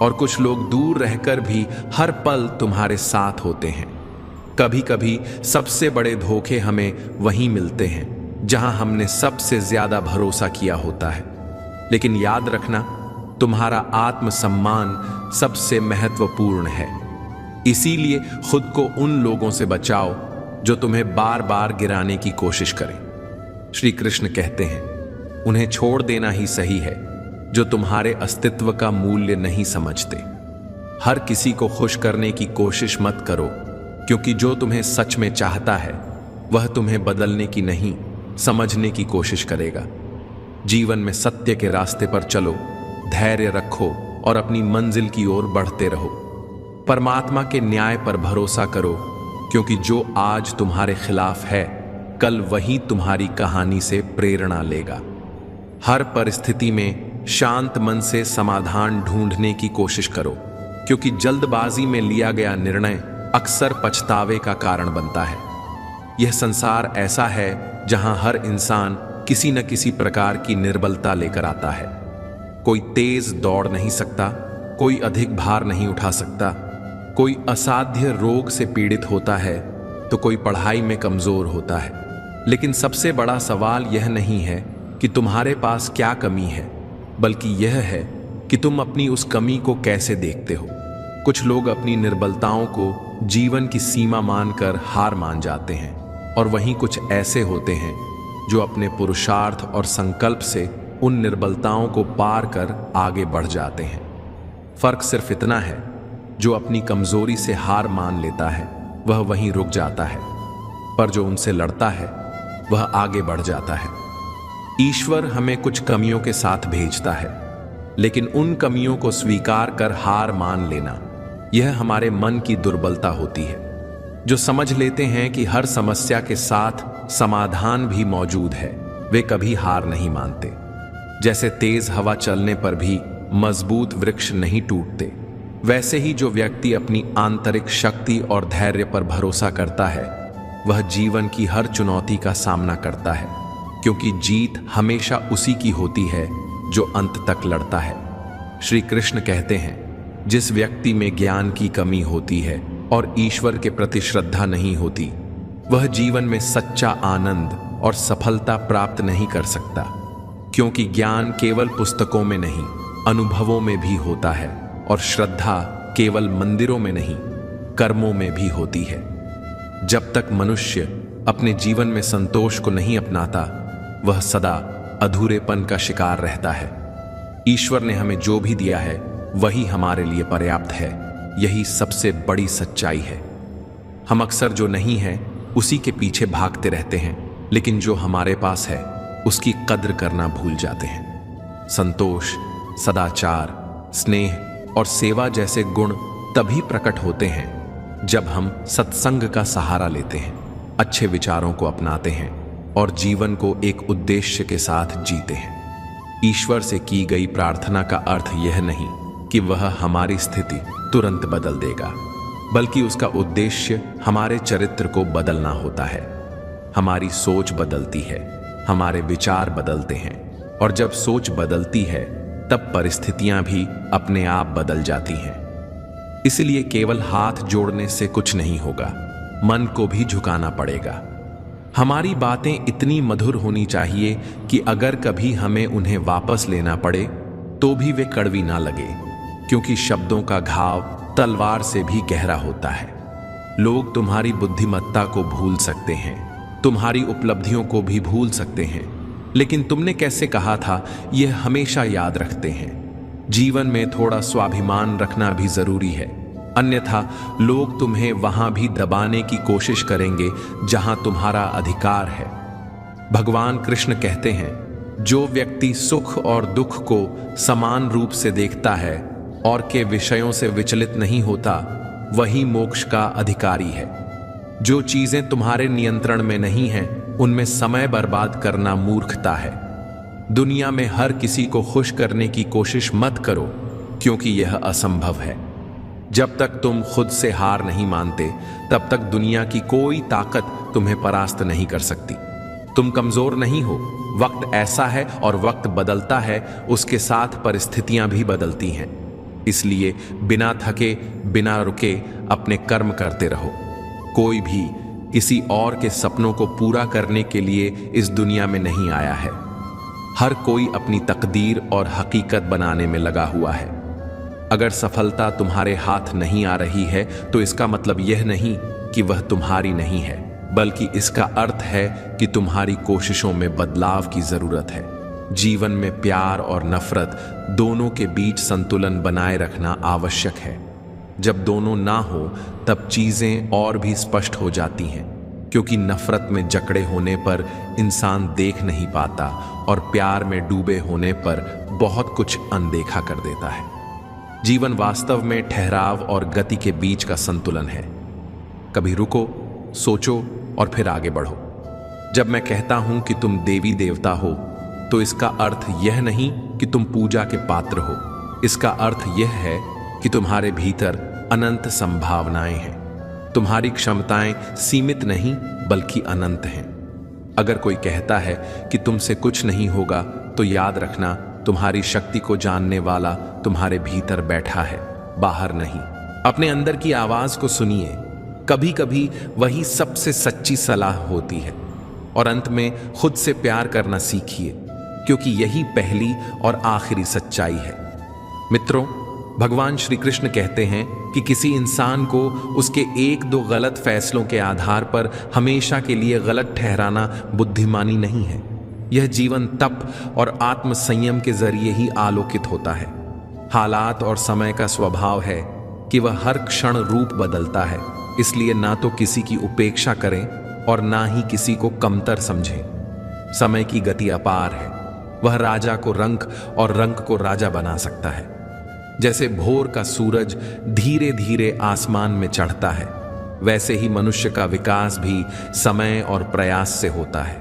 और कुछ लोग दूर रहकर भी हर पल तुम्हारे साथ होते हैं। कभी कभी सबसे बड़े धोखे हमें वहीं मिलते हैं जहां हमने सबसे ज्यादा भरोसा किया होता है। लेकिन याद रखना, तुम्हारा आत्मसम्मान सबसे महत्वपूर्ण है। इसीलिए खुद को उन लोगों से बचाओ जो तुम्हें बार बार गिराने की कोशिश करें। श्री कृष्ण कहते हैं, उन्हें छोड़ देना ही सही है जो तुम्हारे अस्तित्व का मूल्य नहीं समझते। हर किसी को खुश करने की कोशिश मत करो, क्योंकि जो तुम्हें सच में चाहता है वह तुम्हें बदलने की नहीं, समझने की कोशिश करेगा। जीवन में सत्य के रास्ते पर चलो, धैर्य रखो और अपनी मंजिल की ओर बढ़ते रहो। परमात्मा के न्याय पर भरोसा करो, क्योंकि जो आज तुम्हारे खिलाफ है कल वही तुम्हारी कहानी से प्रेरणा लेगा। हर परिस्थिति में शांत मन से समाधान ढूंढने की कोशिश करो, क्योंकि जल्दबाजी में लिया गया निर्णय अक्सर पछतावे का कारण बनता है। यह संसार ऐसा है जहां हर इंसान किसी न किसी प्रकार की निर्बलता लेकर आता है। कोई तेज दौड़ नहीं सकता, कोई अधिक भार नहीं उठा सकता, कोई असाध्य रोग से पीड़ित होता है तो कोई पढ़ाई में कमजोर होता है। लेकिन सबसे बड़ा सवाल यह नहीं है कि तुम्हारे पास क्या कमी है, बल्कि यह है कि तुम अपनी उस कमी को कैसे देखते हो। कुछ लोग अपनी निर्बलताओं को जीवन की सीमा मानकर हार मान जाते हैं, और वहीं कुछ ऐसे होते हैं जो अपने पुरुषार्थ और संकल्प से उन निर्बलताओं को पार कर आगे बढ़ जाते हैं। फर्क सिर्फ इतना है, जो अपनी कमजोरी से हार मान लेता है वह वहीं रुक जाता है, पर जो उनसे लड़ता है वह आगे बढ़ जाता है। ईश्वर हमें कुछ कमियों के साथ भेजता है, लेकिन उन कमियों को स्वीकार कर हार मान लेना यह हमारे मन की दुर्बलता होती है। जो समझ लेते हैं कि हर समस्या के साथ समाधान भी मौजूद है, वे कभी हार नहीं मानते। जैसे तेज हवा चलने पर भी मजबूत वृक्ष नहीं टूटते, वैसे ही जो व्यक्ति अपनी आंतरिक शक्ति और धैर्य पर भरोसा करता है वह जीवन की हर चुनौती का सामना करता है, क्योंकि जीत हमेशा उसी की होती है जो अंत तक लड़ता है। श्री कृष्ण कहते हैं, जिस व्यक्ति में ज्ञान की कमी होती है और ईश्वर के प्रति श्रद्धा नहीं होती, वह जीवन में सच्चा आनंद और सफलता प्राप्त नहीं कर सकता, क्योंकि ज्ञान केवल पुस्तकों में नहीं, अनुभवों में भी होता है, और श्रद्धा केवल मंदिरों में नहीं, कर्मों में भी होती है। जब तक मनुष्य अपने जीवन में संतोष को नहीं अपनाता, वह सदा अधूरेपन का शिकार रहता है। ईश्वर ने हमें जो भी दिया है वही हमारे लिए पर्याप्त है, यही सबसे बड़ी सच्चाई है। हम अक्सर जो नहीं है उसी के पीछे भागते रहते हैं, लेकिन जो हमारे पास है उसकी कद्र करना भूल जाते हैं। संतोष, सदाचार, स्नेह और सेवा जैसे गुण तभी प्रकट होते हैं जब हम सत्संग का सहारा लेते हैं, अच्छे विचारों को अपनाते हैं और जीवन को एक उद्देश्य के साथ जीते हैं। ईश्वर से की गई प्रार्थना का अर्थ यह नहीं कि वह हमारी स्थिति तुरंत बदल देगा, बल्कि उसका उद्देश्य हमारे चरित्र को बदलना होता है। हमारी सोच बदलती है, हमारे विचार बदलते हैं, और जब सोच बदलती है तब परिस्थितियां भी अपने आप बदल जाती हैं। इसलिए केवल हाथ जोड़ने से कुछ नहीं होगा, मन को भी झुकाना पड़ेगा। हमारी बातें इतनी मधुर होनी चाहिए कि अगर कभी हमें उन्हें वापस लेना पड़े तो भी वे कड़वी ना लगे, क्योंकि शब्दों का घाव तलवार से भी गहरा होता है। लोग तुम्हारी बुद्धिमत्ता को भूल सकते हैं, तुम्हारी उपलब्धियों को भी भूल सकते हैं, लेकिन तुमने कैसे कहा था यह हमेशा याद रखते हैं। जीवन में थोड़ा स्वाभिमान रखना भी जरूरी है, अन्यथा लोग तुम्हें वहां भी दबाने की कोशिश करेंगे जहां तुम्हारा अधिकार है। भगवान कृष्ण कहते हैं, जो व्यक्ति सुख और दुख को समान रूप से देखता है और के विषयों से विचलित नहीं होता, वही मोक्ष का अधिकारी है। जो चीजें तुम्हारे नियंत्रण में नहीं हैं, उनमें समय बर्बाद करना मूर्खता है। दुनिया में हर किसी को खुश करने की कोशिश मत करो, क्योंकि यह असंभव है। जब तक तुम खुद से हार नहीं मानते, तब तक दुनिया की कोई ताकत तुम्हें परास्त नहीं कर सकती। तुम कमजोर नहीं हो, वक्त ऐसा है और वक्त बदलता है, उसके साथ परिस्थितियां भी बदलती हैं। इसलिए बिना थके, बिना रुके अपने कर्म करते रहो। कोई भी किसी और के सपनों को पूरा करने के लिए इस दुनिया में नहीं आया है। हर कोई अपनी तकदीर और हकीकत बनाने में लगा हुआ है। अगर सफलता तुम्हारे हाथ नहीं आ रही है तो इसका मतलब यह नहीं कि वह तुम्हारी नहीं है, बल्कि इसका अर्थ है कि तुम्हारी कोशिशों में बदलाव की जरूरत है। जीवन में प्यार और नफरत दोनों के बीच संतुलन बनाए रखना आवश्यक है। जब दोनों ना हो तब चीजें और भी स्पष्ट हो जाती हैं, क्योंकि नफरत में जकड़े होने पर इंसान देख नहीं पाता और प्यार में डूबे होने पर बहुत कुछ अनदेखा कर देता है। जीवन वास्तव में ठहराव और गति के बीच का संतुलन है। कभी रुको, सोचो और फिर आगे बढ़ो। जब मैं कहता हूं कि तुम देवी देवता हो, तो इसका अर्थ यह नहीं कि तुम पूजा के पात्र हो। इसका अर्थ यह है कि तुम्हारे भीतर अनंत संभावनाएं हैं। तुम्हारी क्षमताएं सीमित नहीं बल्कि अनंत हैं। अगर कोई कहता है कि तुमसे कुछ नहीं होगा, तो याद रखना, तुम्हारी शक्ति को जानने वाला तुम्हारे भीतर बैठा है, बाहर नहीं। अपने अंदर की आवाज को सुनिए, कभी कभी वही सबसे सच्ची सलाह होती है। और अंत में खुद से प्यार करना सीखिए, क्योंकि यही पहली और आखिरी सच्चाई है। मित्रों, भगवान श्री कृष्ण कहते हैं कि किसी इंसान को उसके एक दो गलत फैसलों के आधार पर हमेशा के लिए गलत ठहराना बुद्धिमानी नहीं है। यह जीवन तप और आत्म संयम के जरिए ही आलोकित होता है। हालात और समय का स्वभाव है कि वह हर क्षण रूप बदलता है, इसलिए ना तो किसी की उपेक्षा करें और ना ही किसी को कमतर समझें। समय की गति अपार है, वह राजा को रंक और रंक को राजा बना सकता है। जैसे भोर का सूरज धीरे धीरे आसमान में चढ़ता है, वैसे ही मनुष्य का विकास भी समय और प्रयास से होता है।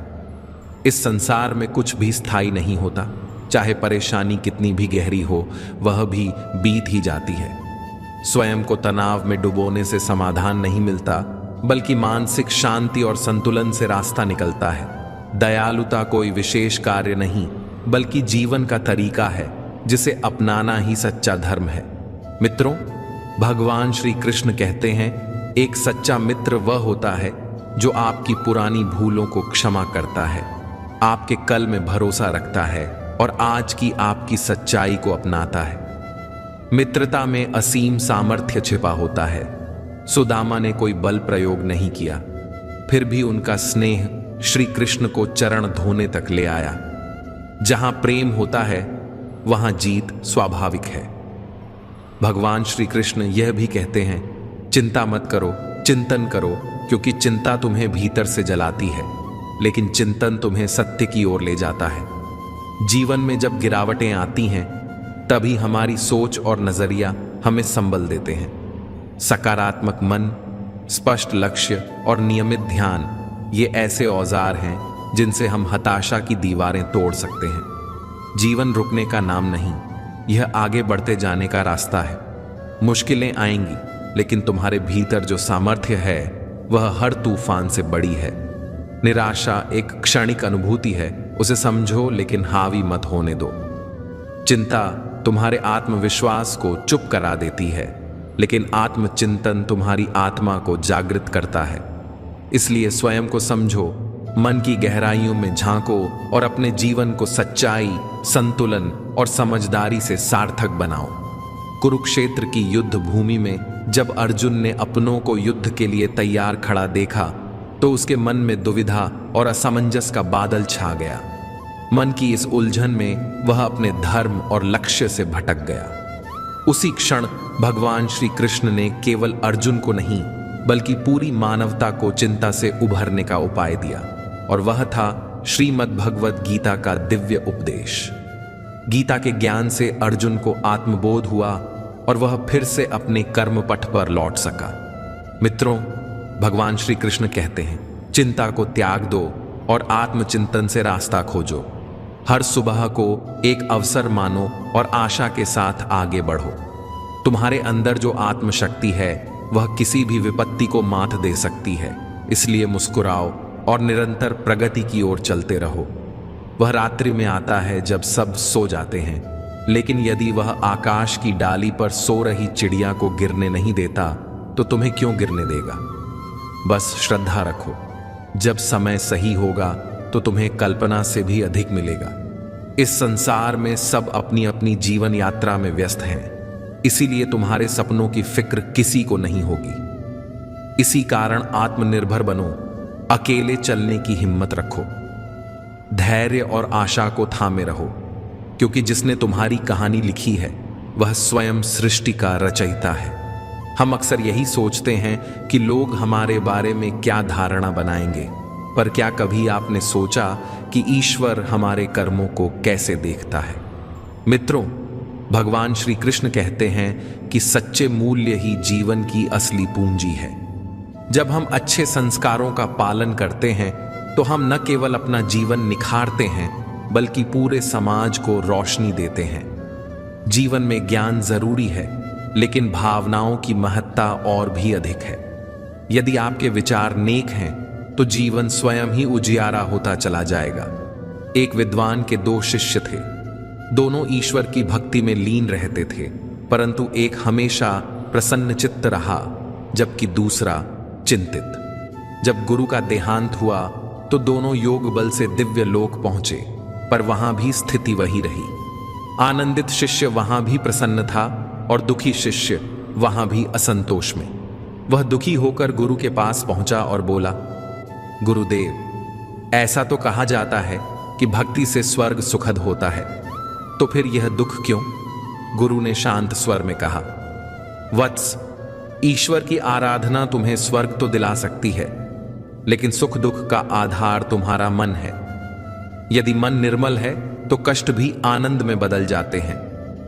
इस संसार में कुछ भी स्थायी नहीं होता, चाहे परेशानी कितनी भी गहरी हो, वह भी बीत ही जाती है। स्वयं को तनाव में डुबोने से समाधान नहीं मिलता, बल्कि मानसिक शांति और संतुलन से रास्ता निकलता है। दयालुता कोई विशेष कार्य नहीं, बल्कि जीवन का तरीका है, जिसे अपनाना ही सच्चा धर्म है। मित्रों, भगवान श्री कृष्ण कहते हैं, एक सच्चा मित्र वह होता है जो आपकी पुरानी भूलों को क्षमा करता है, आपके कल में भरोसा रखता है और आज की आपकी सच्चाई को अपनाता है। मित्रता में असीम सामर्थ्य छिपा होता है। सुदामा ने कोई बल प्रयोग नहीं किया, फिर भी उनका स्नेह श्री कृष्ण को चरण धोने तक ले आया। जहां प्रेम होता है वहां जीत स्वाभाविक है। भगवान श्री कृष्ण यह भी कहते हैं, चिंता मत करो, चिंतन करो, क्योंकि चिंता तुम्हें भीतर से जलाती है, लेकिन चिंतन तुम्हें सत्य की ओर ले जाता है। जीवन में जब गिरावटें आती हैं, तभी हमारी सोच और नजरिया हमें संबल देते हैं। सकारात्मक मन, स्पष्ट लक्ष्य और नियमित ध्यान, ये ऐसे औजार हैं जिनसे हम हताशा की दीवारें तोड़ सकते हैं। जीवन रुकने का नाम नहीं, यह आगे बढ़ते जाने का रास्ता है। मुश्किलें आएंगी, लेकिन तुम्हारे भीतर जो सामर्थ्य है वह हर तूफान से बड़ी है। निराशा एक क्षणिक अनुभूति है, उसे समझो लेकिन हावी मत होने दो। चिंता तुम्हारे आत्मविश्वास को चुप करा देती है, लेकिन आत्मचिंतन तुम्हारी आत्मा को जागृत करता है। इसलिए स्वयं को समझो, मन की गहराइयों में झांको और अपने जीवन को सच्चाई, संतुलन और समझदारी से सार्थक बनाओ। कुरुक्षेत्र की युद्ध भूमि में जब अर्जुन ने अपनों को युद्ध के लिए तैयार खड़ा देखा, तो उसके मन में दुविधा और असमंजस का बादल छा गया। मन की इस उलझन में वह अपने धर्म और लक्ष्य से भटक गया। उसी क्षण भगवान श्री कृष्ण ने केवल अर्जुन को नहीं, बल्कि पूरी मानवता को चिंता से उभरने का उपाय दिया, और वह था श्रीमद् भगवत गीता का दिव्य उपदेश। गीता के ज्ञान से अर्जुन को आत्मबोध हुआ और वह फिर से अपने कर्म पथ पर लौट सका। मित्रों, भगवान श्री कृष्ण कहते हैं, चिंता को त्याग दो और आत्मचिंतन से रास्ता खोजो। हर सुबह को एक अवसर मानो और आशा के साथ आगे बढ़ो। तुम्हारे अंदर जो आत्मशक्ति है वह किसी भी विपत्ति को मात दे सकती है। इसलिए मुस्कुराओ और निरंतर प्रगति की ओर चलते रहो। वह रात्रि में आता है जब सब सो जाते हैं, लेकिन यदि वह आकाश की डाली पर सो रही चिड़िया को गिरने नहीं देता, तो तुम्हें क्यों गिरने देगा? बस श्रद्धा रखो, जब समय सही होगा तो तुम्हें कल्पना से भी अधिक मिलेगा। इस संसार में सब अपनी अपनी जीवन यात्रा में व्यस्त हैं, इसीलिए तुम्हारे सपनों की फिक्र किसी को नहीं होगी। इसी कारण आत्मनिर्भर बनो, अकेले चलने की हिम्मत रखो, धैर्य और आशा को थामे रहो, क्योंकि जिसने तुम्हारी कहानी लिखी है वह स्वयं सृष्टि का रचयिता है। हम अक्सर यही सोचते हैं कि लोग हमारे बारे में क्या धारणा बनाएंगे, पर क्या कभी आपने सोचा कि ईश्वर हमारे कर्मों को कैसे देखता है? मित्रों, भगवान श्री कृष्ण कहते हैं कि सच्चे मूल्य ही जीवन की असली पूंजी है। जब हम अच्छे संस्कारों का पालन करते हैं तो हम न केवल अपना जीवन निखारते हैं, बल्कि पूरे समाज को रोशनी देते हैं। जीवन में ज्ञान जरूरी है, लेकिन भावनाओं की महत्ता और भी अधिक है। यदि आपके विचार नेक हैं तो जीवन स्वयं ही उजियारा होता चला जाएगा। एक विद्वान के 2 शिष्य थे। दोनों ईश्वर की भक्ति में लीन रहते थे, परंतु एक हमेशा प्रसन्न चित्त रहा, जबकि दूसरा चिंतित। जब गुरु का देहांत हुआ तो दोनों योग बल से दिव्य लोक पहुंचे, पर वहां भी स्थिति वही रही। आनंदित शिष्य वहां भी प्रसन्न था और दुखी शिष्य वहां भी असंतोष में। वह दुखी होकर गुरु के पास पहुंचा और बोला, गुरुदेव, ऐसा तो कहा जाता है कि भक्ति से स्वर्ग सुखद होता है, तो फिर यह दुख क्यों? गुरु ने शांत स्वर में कहा, वत्स, ईश्वर की आराधना तुम्हें स्वर्ग तो दिला सकती है, लेकिन सुख दुख का आधार तुम्हारा मन है। यदि मन निर्मल है तो कष्ट भी आनंद में बदल जाते हैं,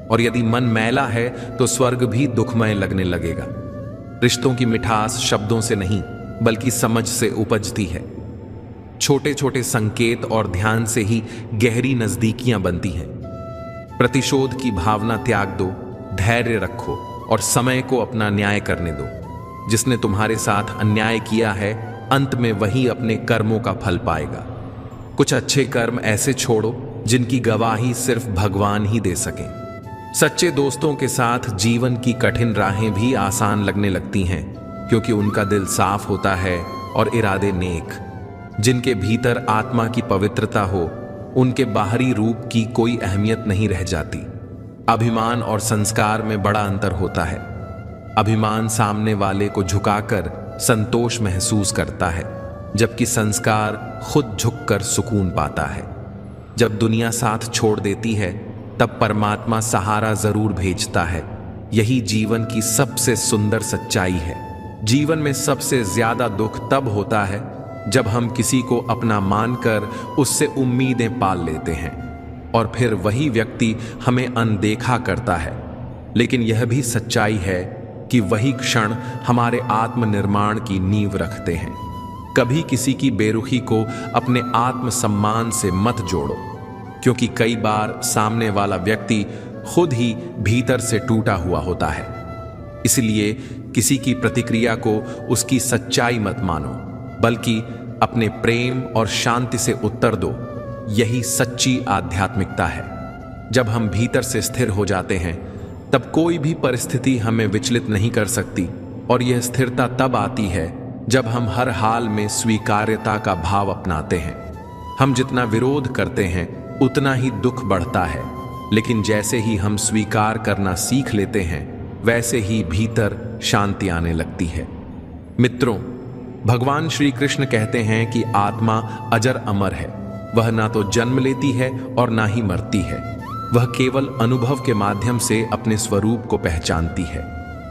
और यदि मन मैला है तो स्वर्ग भी दुखमय लगने लगेगा। रिश्तों की मिठास शब्दों से नहीं बल्कि समझ से उपजती है। छोटे छोटे संकेत और ध्यान से ही गहरी नजदीकियां बनती हैं। प्रतिशोध की भावना त्याग दो, धैर्य रखो और समय को अपना न्याय करने दो। जिसने तुम्हारे साथ अन्याय किया है, अंत में वही अपने कर्मों का फल पाएगा। कुछ अच्छे कर्म ऐसे छोड़ो जिनकी गवाही सिर्फ भगवान ही दे सकें। सच्चे दोस्तों के साथ जीवन की कठिन राहें भी आसान लगने लगती हैं, क्योंकि उनका दिल साफ होता है और इरादे नेक। जिनके भीतर आत्मा की पवित्रता हो, उनके बाहरी रूप की कोई अहमियत नहीं रह जाती। अभिमान और संस्कार में बड़ा अंतर होता है। अभिमान सामने वाले को झुकाकर संतोष महसूस करता है, जबकि संस्कार खुद झुककर सुकून पाता है। जब दुनिया साथ छोड़ देती है, तब परमात्मा सहारा जरूर भेजता है। यही जीवन की सबसे सुंदर सच्चाई है। जीवन में सबसे ज्यादा दुख तब होता है जब हम किसी को अपना मानकर उससे उम्मीदें पाल लेते हैं और फिर वही व्यक्ति हमें अनदेखा करता है। लेकिन यह भी सच्चाई है कि वही क्षण हमारे आत्मनिर्माण की नींव रखते हैं। कभी किसी की बेरुखी को अपने आत्मसम्मान से मत जोड़ो, क्योंकि कई बार सामने वाला व्यक्ति खुद ही भीतर से टूटा हुआ होता है। इसलिए किसी की प्रतिक्रिया को उसकी सच्चाई मत मानो, बल्कि अपने प्रेम और शांति से उत्तर दो। यही सच्ची आध्यात्मिकता है। जब हम भीतर से स्थिर हो जाते हैं, तब कोई भी परिस्थिति हमें विचलित नहीं कर सकती, और यह स्थिरता तब आती है जब हम हर हाल में स्वीकार्यता का भाव अपनाते हैं। हम जितना विरोध करते हैं उतना ही दुख बढ़ता है, लेकिन जैसे ही हम स्वीकार करना सीख लेते हैं, वैसे ही भीतर शांति आने लगती है। मित्रों, भगवान श्री कृष्ण कहते हैं कि आत्मा अजर अमर है। वह ना तो जन्म लेती है और ना ही मरती है। वह केवल अनुभव के माध्यम से अपने स्वरूप को पहचानती है।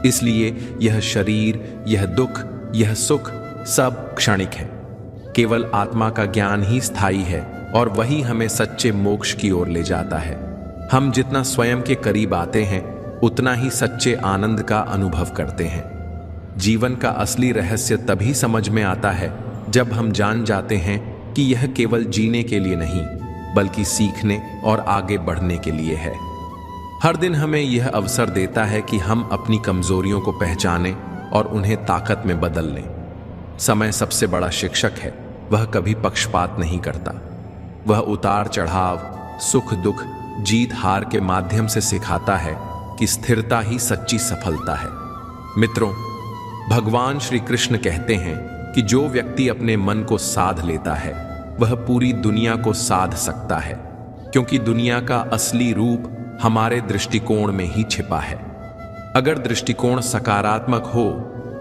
इसलिए यह शरीर, यह दुख, यह सुख सब क्षणिक है। केवल आत्मा का ज्ञान ही स्थायी है, और वही हमें सच्चे मोक्ष की ओर ले जाता है। हम जितना स्वयं के करीब आते हैं, उतना ही सच्चे आनंद का अनुभव करते हैं। जीवन का असली रहस्य तभी समझ में आता है जब हम जान जाते हैं कि यह केवल जीने के लिए नहीं, बल्कि सीखने और आगे बढ़ने के लिए है। हर दिन हमें यह अवसर देता है कि हम अपनी कमजोरियों को पहचानें और उन्हें ताकत में बदल लें। समय सबसे बड़ा शिक्षक है। वह कभी पक्षपात नहीं करता। वह उतार चढ़ाव, सुख दुख, जीत हार के माध्यम से सिखाता है कि स्थिरता ही सच्ची सफलता है। मित्रों, भगवान श्री कृष्ण कहते हैं कि जो व्यक्ति अपने मन को साध लेता है, वह पूरी दुनिया को साध सकता है, क्योंकि दुनिया का असली रूप हमारे दृष्टिकोण में ही छिपा है। अगर दृष्टिकोण सकारात्मक हो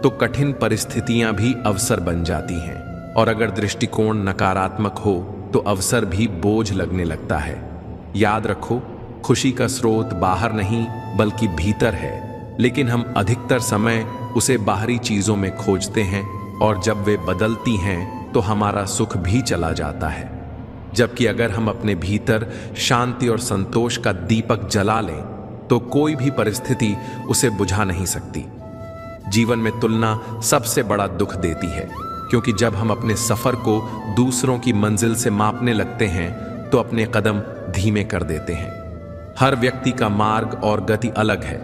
तो कठिन परिस्थितियां भी अवसर बन जाती हैं, और अगर दृष्टिकोण नकारात्मक हो तो अवसर भी बोझ लगने लगता है। याद रखो, खुशी का स्रोत बाहर नहीं बल्कि भीतर है, लेकिन हम अधिकतर समय उसे बाहरी चीजों में खोजते हैं, और जब वे बदलती हैं तो हमारा सुख भी चला जाता है। जबकि अगर हम अपने भीतर शांति और संतोष का दीपक जला लें, तो कोई भी परिस्थिति उसे बुझा नहीं सकती। जीवन में तुलना सबसे बड़ा दुख देती है, क्योंकि जब हम अपने सफर को दूसरों की मंजिल से मापने लगते हैं तो अपने कदम धीमे कर देते हैं। हर व्यक्ति का मार्ग और गति अलग है,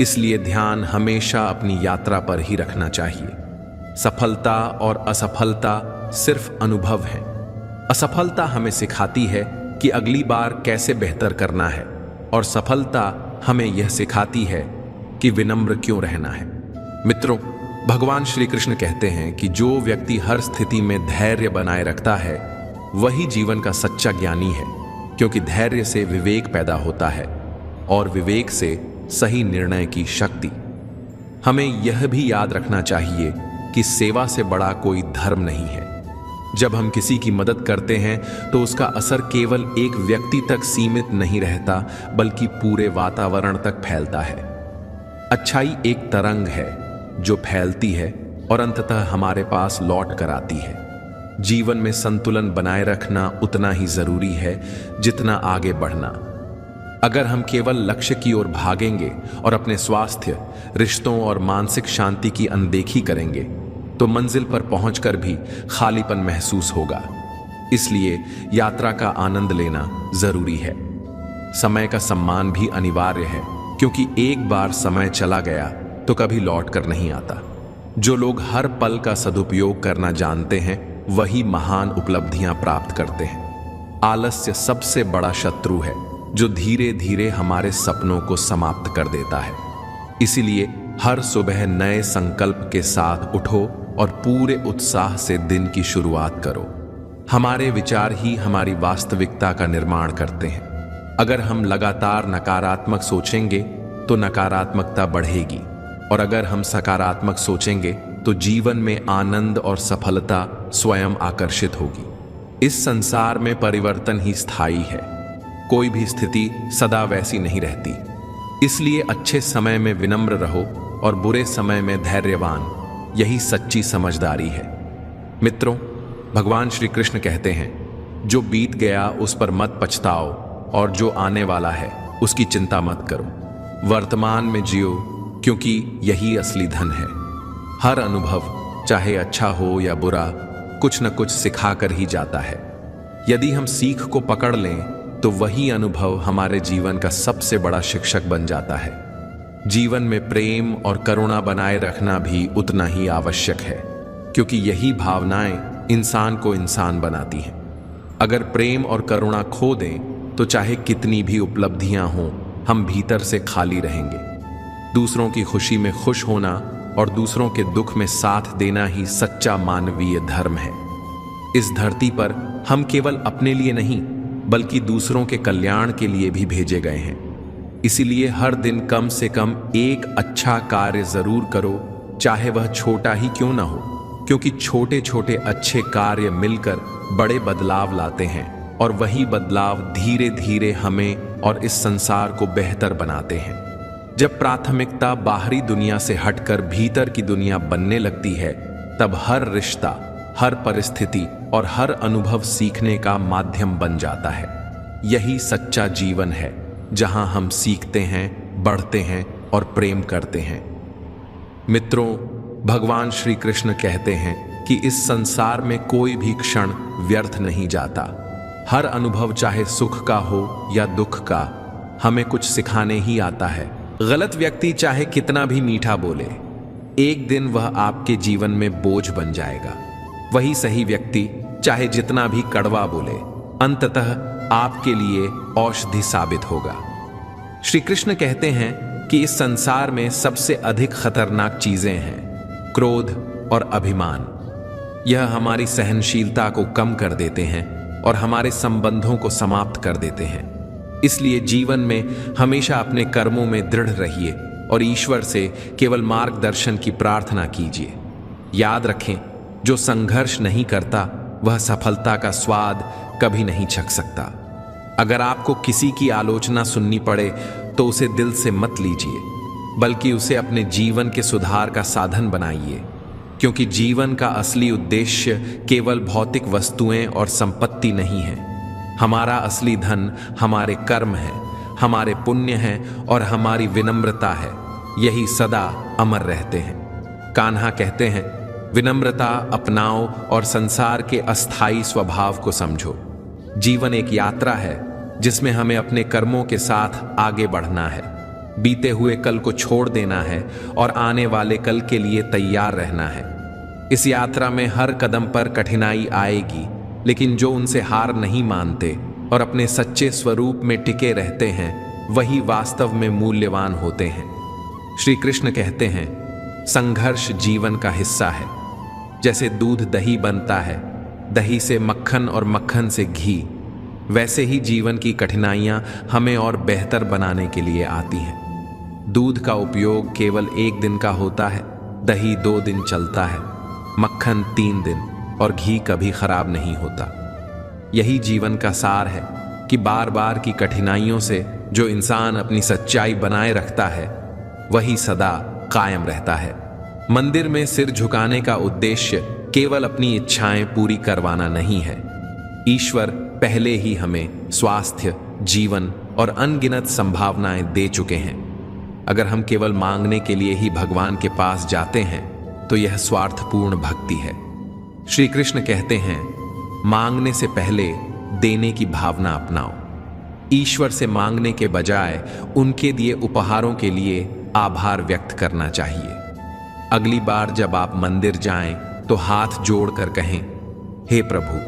इसलिए ध्यान हमेशा अपनी यात्रा पर ही रखना चाहिए। सफलता और असफलता सिर्फ अनुभव है। असफलता हमें सिखाती है कि अगली बार कैसे बेहतर करना है, और सफलता हमें यह सिखाती है कि विनम्र क्यों रहना है। मित्रों, भगवान श्री कृष्ण कहते हैं कि जो व्यक्ति हर स्थिति में धैर्य बनाए रखता है वही जीवन का सच्चा ज्ञानी है, क्योंकि धैर्य से विवेक पैदा होता है और विवेक से सही निर्णय की शक्ति। हमें यह भी याद रखना चाहिए कि सेवा से बड़ा कोई धर्म नहीं है। जब हम किसी की मदद करते हैं तो उसका असर केवल एक व्यक्ति तक सीमित नहीं रहता, बल्कि पूरे वातावरण तक फैलता है। अच्छाई एक तरंग है जो फैलती है और अंततः हमारे पास लौट कर आती है। जीवन में संतुलन बनाए रखना उतना ही जरूरी है जितना आगे बढ़ना। अगर हम केवल लक्ष्य की ओर भागेंगे और अपने स्वास्थ्य, रिश्तों और मानसिक शांति की अनदेखी करेंगे तो मंजिल पर पहुंचकर भी खालीपन महसूस होगा। इसलिए यात्रा का आनंद लेना जरूरी है। समय का सम्मान भी अनिवार्य है, क्योंकि एक बार समय चला गया तो कभी लौट कर नहीं आता। जो लोग हर पल का सदुपयोग करना जानते हैं वही महान उपलब्धियां प्राप्त करते हैं। आलस्य सबसे बड़ा शत्रु है जो धीरे धीरे हमारे सपनों को समाप्त कर देता है। इसीलिए हर सुबह नए संकल्प के साथ उठो और पूरे उत्साह से दिन की शुरुआत करो। हमारे विचार ही हमारी वास्तविकता का निर्माण करते हैं। अगर हम लगातार नकारात्मक सोचेंगे तो नकारात्मकता बढ़ेगी, और अगर हम सकारात्मक सोचेंगे तो जीवन में आनंद और सफलता स्वयं आकर्षित होगी। इस संसार में परिवर्तन ही स्थायी है। कोई भी स्थिति सदा वैसी नहीं रहती। इसलिए अच्छे समय में विनम्र रहो और बुरे समय में धैर्यवान। यही सच्ची समझदारी है। मित्रों, भगवान श्री कृष्ण कहते हैं, जो बीत गया उस पर मत पछताओ और जो आने वाला है उसकी चिंता मत करो। वर्तमान में जियो, क्योंकि यही असली धन है। हर अनुभव, चाहे अच्छा हो या बुरा, कुछ न कुछ सिखा कर ही जाता है। यदि हम सीख को पकड़ लें तो वही अनुभव हमारे जीवन का सबसे बड़ा शिक्षक बन जाता है। जीवन में प्रेम और करुणा बनाए रखना भी उतना ही आवश्यक है, क्योंकि यही भावनाएं इंसान को इंसान बनाती हैं। अगर प्रेम और करुणा खो दें तो चाहे कितनी भी उपलब्धियां हों, हम भीतर से खाली रहेंगे। दूसरों की खुशी में खुश होना और दूसरों के दुख में साथ देना ही सच्चा मानवीय धर्म है। इस धरती पर हम केवल अपने लिए नहीं, बल्कि दूसरों के कल्याण के लिए भी भेजे गए हैं। इसीलिए हर दिन कम से कम एक अच्छा कार्य जरूर करो, चाहे वह छोटा ही क्यों ना हो, क्योंकि छोटे छोटे अच्छे कार्य मिलकर बड़े बदलाव लाते हैं, और वही बदलाव धीरे धीरे हमें और इस संसार को बेहतर बनाते हैं। जब प्राथमिकता बाहरी दुनिया से हटकर भीतर की दुनिया बनने लगती है, तब हर रिश्ता, हर परिस्थिति और हर अनुभव सीखने का माध्यम बन जाता है। यही सच्चा जीवन है, जहां हम सीखते हैं, बढ़ते हैं और प्रेम करते हैं। मित्रों, भगवान श्री कृष्ण कहते हैं कि इस संसार में कोई भी क्षण व्यर्थ नहीं जाता। हर अनुभव, चाहे सुख का हो या दुख का, हमें कुछ सिखाने ही आता है। गलत व्यक्ति चाहे कितना भी मीठा बोले, एक दिन वह आपके जीवन में बोझ बन जाएगा। वही सही व्यक्ति चाहे जितना भी कड़वा बोले, अंततः आपके लिए औषधि साबित होगा। श्री कृष्ण कहते हैं कि इस संसार में सबसे अधिक खतरनाक चीजें हैं क्रोध और अभिमान। यह हमारी सहनशीलता को कम कर देते हैं और हमारे संबंधों को समाप्त कर देते हैं। इसलिए जीवन में हमेशा अपने कर्मों में दृढ़ रहिए और ईश्वर से केवल मार्गदर्शन की प्रार्थना कीजिए। याद रखें, जो संघर्ष नहीं करता वह सफलता का स्वाद कभी नहीं चख सकता। अगर आपको किसी की आलोचना सुननी पड़े तो उसे दिल से मत लीजिए, बल्कि उसे अपने जीवन के सुधार का साधन बनाइए, क्योंकि जीवन का असली उद्देश्य केवल भौतिक वस्तुएं और संपत्ति नहीं है। हमारा असली धन हमारे कर्म है, हमारे पुण्य हैं और हमारी विनम्रता है। यही सदा अमर रहते हैं। कान्हा कहते हैं, विनम्रता अपनाओ और संसार के अस्थायी स्वभाव को समझो। जीवन एक यात्रा है जिसमें हमें अपने कर्मों के साथ आगे बढ़ना है। बीते हुए कल को छोड़ देना है और आने वाले कल के लिए तैयार रहना है। इस यात्रा में हर कदम पर कठिनाई आएगी, लेकिन जो उनसे हार नहीं मानते और अपने सच्चे स्वरूप में टिके रहते हैं, वही वास्तव में मूल्यवान होते हैं। श्री कृष्ण कहते हैं, संघर्ष जीवन का हिस्सा है। जैसे दूध दही बनता है, दही से मक्खन और मक्खन से घी, वैसे ही जीवन की कठिनाइयां हमें और बेहतर बनाने के लिए आती हैं। दूध का उपयोग केवल 1 दिन का होता है, दही 2 दिन चलता है, मक्खन 3 दिन और घी कभी खराब नहीं होता। यही जीवन का सार है कि बार बार की कठिनाइयों से जो इंसान अपनी सच्चाई बनाए रखता है वही सदा कायम रहता है। मंदिर में सिर झुकाने का उद्देश्य केवल अपनी इच्छाएं पूरी करवाना नहीं है। ईश्वर पहले ही हमें स्वास्थ्य, जीवन और अनगिनत संभावनाएं दे चुके हैं। अगर हम केवल मांगने के लिए ही भगवान के पास जाते हैं तो यह स्वार्थपूर्ण भक्ति है। श्री कृष्ण कहते हैं, मांगने से पहले देने की भावना अपनाओ। ईश्वर से मांगने के बजाय उनके दिए उपहारों के लिए आभार व्यक्त करना चाहिए। अगली बार जब आप मंदिर जाएं तो हाथ जोड़कर कहें, हे प्रभु,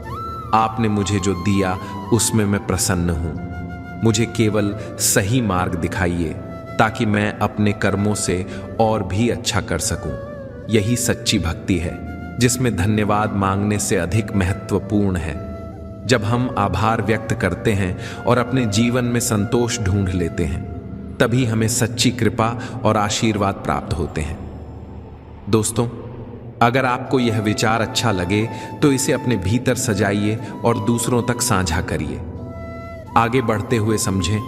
आपने मुझे जो दिया उसमें मैं प्रसन्न हूं। मुझे केवल सही मार्ग दिखाइए ताकि मैं अपने कर्मों से और भी अच्छा कर सकूं। यही सच्ची भक्ति है जिसमें धन्यवाद मांगने से अधिक महत्वपूर्ण है। जब हम आभार व्यक्त करते हैं और अपने जीवन में संतोष ढूंढ लेते हैं, तभी हमें सच्ची कृपा और आशीर्वाद प्राप्त होते हैं। दोस्तों, अगर आपको यह विचार अच्छा लगे तो इसे अपने भीतर सजाइए और दूसरों तक साझा करिए। आगे बढ़ते हुए समझें,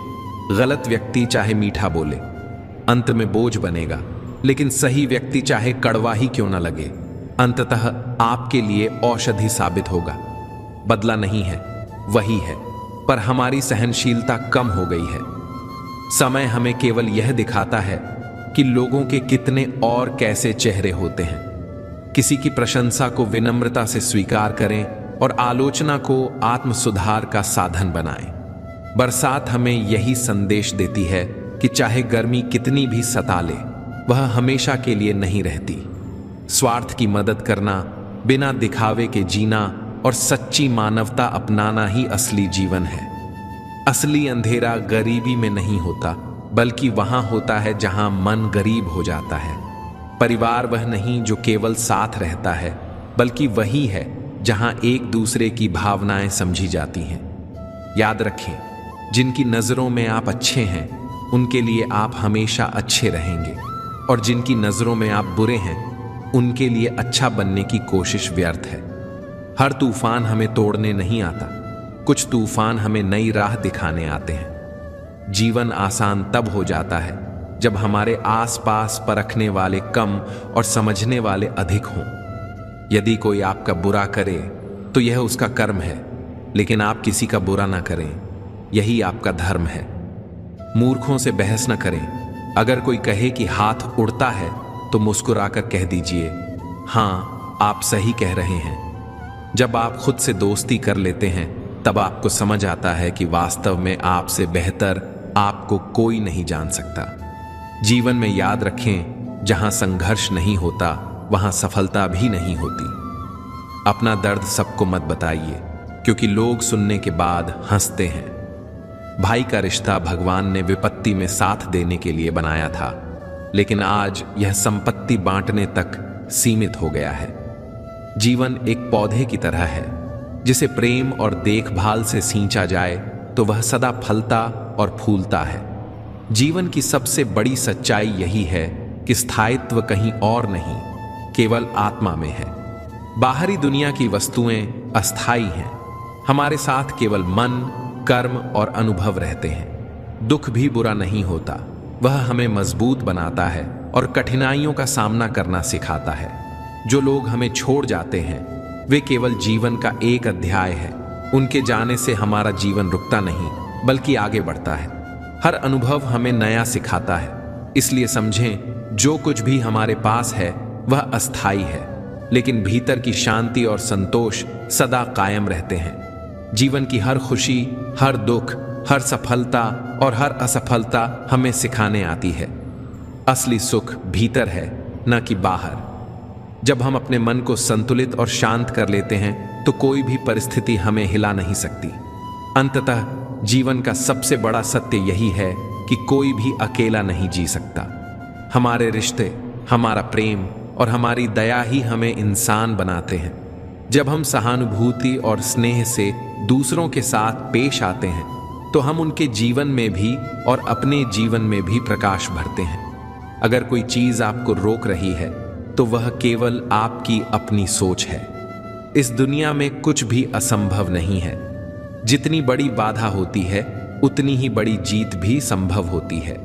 गलत व्यक्ति चाहे मीठा बोले, अंत में बोझ बनेगा, लेकिन सही व्यक्ति चाहे कड़वा ही क्यों न लगे, अंततः आपके लिए औषधि साबित होगा। बदला नहीं है, वही है, पर हमारी सहनशीलता कम हो गई है। समय हमें केवल यह दिखाता है कि लोगों के कितने और कैसे चेहरे होते हैं। किसी की प्रशंसा को विनम्रता से स्वीकार करें और आलोचना को आत्म सुधार का साधन बनाएं। बरसात हमें यही संदेश देती है कि चाहे गर्मी कितनी भी सता ले, वह हमेशा के लिए नहीं रहती। स्वार्थ की मदद करना, बिना दिखावे के जीना और सच्ची मानवता अपनाना ही असली जीवन है। असली अंधेरा गरीबी में नहीं होता, बल्कि वहां होता है जहां मन गरीब हो जाता है। परिवार वह नहीं जो केवल साथ रहता है, बल्कि वही है जहां एक दूसरे की भावनाएं समझी जाती हैं। याद रखें, जिनकी नजरों में आप अच्छे हैं, उनके लिए आप हमेशा अच्छे रहेंगे, और जिनकी नजरों में आप बुरे हैं, उनके लिए अच्छा बनने की कोशिश व्यर्थ है। हर तूफान हमें तोड़ने नहीं आता, कुछ तूफान हमें नई राह दिखाने आते हैं। जीवन आसान तब हो जाता है जब हमारे आसपास परखने वाले कम और समझने वाले अधिक हों। यदि कोई आपका बुरा करे तो यह उसका कर्म है, लेकिन आप किसी का बुरा ना करें, यही आपका धर्म है। मूर्खों से बहस न करें। अगर कोई कहे कि हाथ उड़ता है तो मुस्कुराकर कह दीजिए, हाँ, आप सही कह रहे हैं। जब आप खुद से दोस्ती कर लेते हैं, तब आपको समझ आता है कि वास्तव में आपसे बेहतर आपको कोई नहीं जान सकता। जीवन में याद रखें, जहां संघर्ष नहीं होता वहां सफलता भी नहीं होती। अपना दर्द सबको मत बताइए, क्योंकि लोग सुनने के बाद हंसते हैं। भाई का रिश्ता भगवान ने विपत्ति में साथ देने के लिए बनाया था, लेकिन आज यह संपत्ति बांटने तक सीमित हो गया है। जीवन एक पौधे की तरह है, जिसे प्रेम और देखभाल से सींचा जाए तो वह सदा फलता और फूलता है। जीवन की सबसे बड़ी सच्चाई यही है कि स्थायित्व कहीं और नहीं, केवल आत्मा में है। बाहरी दुनिया की वस्तुएं अस्थायी हैं, हमारे साथ केवल मन, कर्म और अनुभव रहते हैं। दुख भी बुरा नहीं होता, वह हमें मजबूत बनाता है और कठिनाइयों का सामना करना सिखाता है। जो लोग हमें छोड़ जाते हैं, वे केवल जीवन का एक अध्याय है। उनके जाने से हमारा जीवन रुकता नहीं, बल्कि आगे बढ़ता है। हर अनुभव हमें नया सिखाता है। इसलिए समझें, जो कुछ भी हमारे पास है वह अस्थायी है, लेकिन भीतर की शांति और संतोष सदा कायम रहते हैं। जीवन की हर खुशी, हर दुख, हर सफलता और हर असफलता हमें सिखाने आती है। असली सुख भीतर है, न कि बाहर। जब हम अपने मन को संतुलित और शांत कर लेते हैं तो कोई भी परिस्थिति हमें हिला नहीं सकती। अंततः जीवन का सबसे बड़ा सत्य यही है कि कोई भी अकेला नहीं जी सकता। हमारे रिश्ते, हमारा प्रेम और हमारी दया ही हमें इंसान बनाते हैं। जब हम सहानुभूति और स्नेह से दूसरों के साथ पेश आते हैं तो हम उनके जीवन में भी और अपने जीवन में भी प्रकाश भरते हैं। अगर कोई चीज आपको रोक रही है तो वह केवल आपकी अपनी सोच है। इस दुनिया में कुछ भी असंभव नहीं है। जितनी बड़ी बाधा होती है उतनी ही बड़ी जीत भी संभव होती है।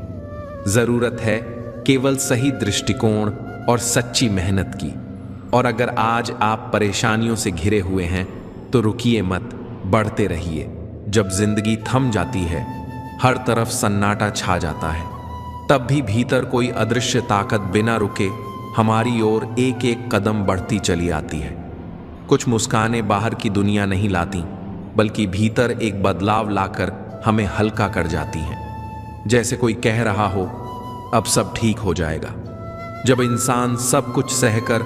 जरूरत है केवल सही दृष्टिकोण और सच्ची मेहनत की। और अगर आज आप परेशानियों से घिरे हुए हैं तो रुकिए मत, बढ़ते रहिए। जब जिंदगी थम जाती है, हर तरफ सन्नाटा छा जाता है, तब भी भीतर कोई अदृश्य ताकत बिना रुके हमारी ओर एक एक कदम बढ़ती चली आती है। कुछ मुस्कानें बाहर की दुनिया नहीं लाती, बल्कि भीतर एक बदलाव लाकर हमें हल्का कर जाती हैं। जैसे कोई कह रहा हो, अब सब ठीक हो जाएगा। जब इंसान सब कुछ सहकर,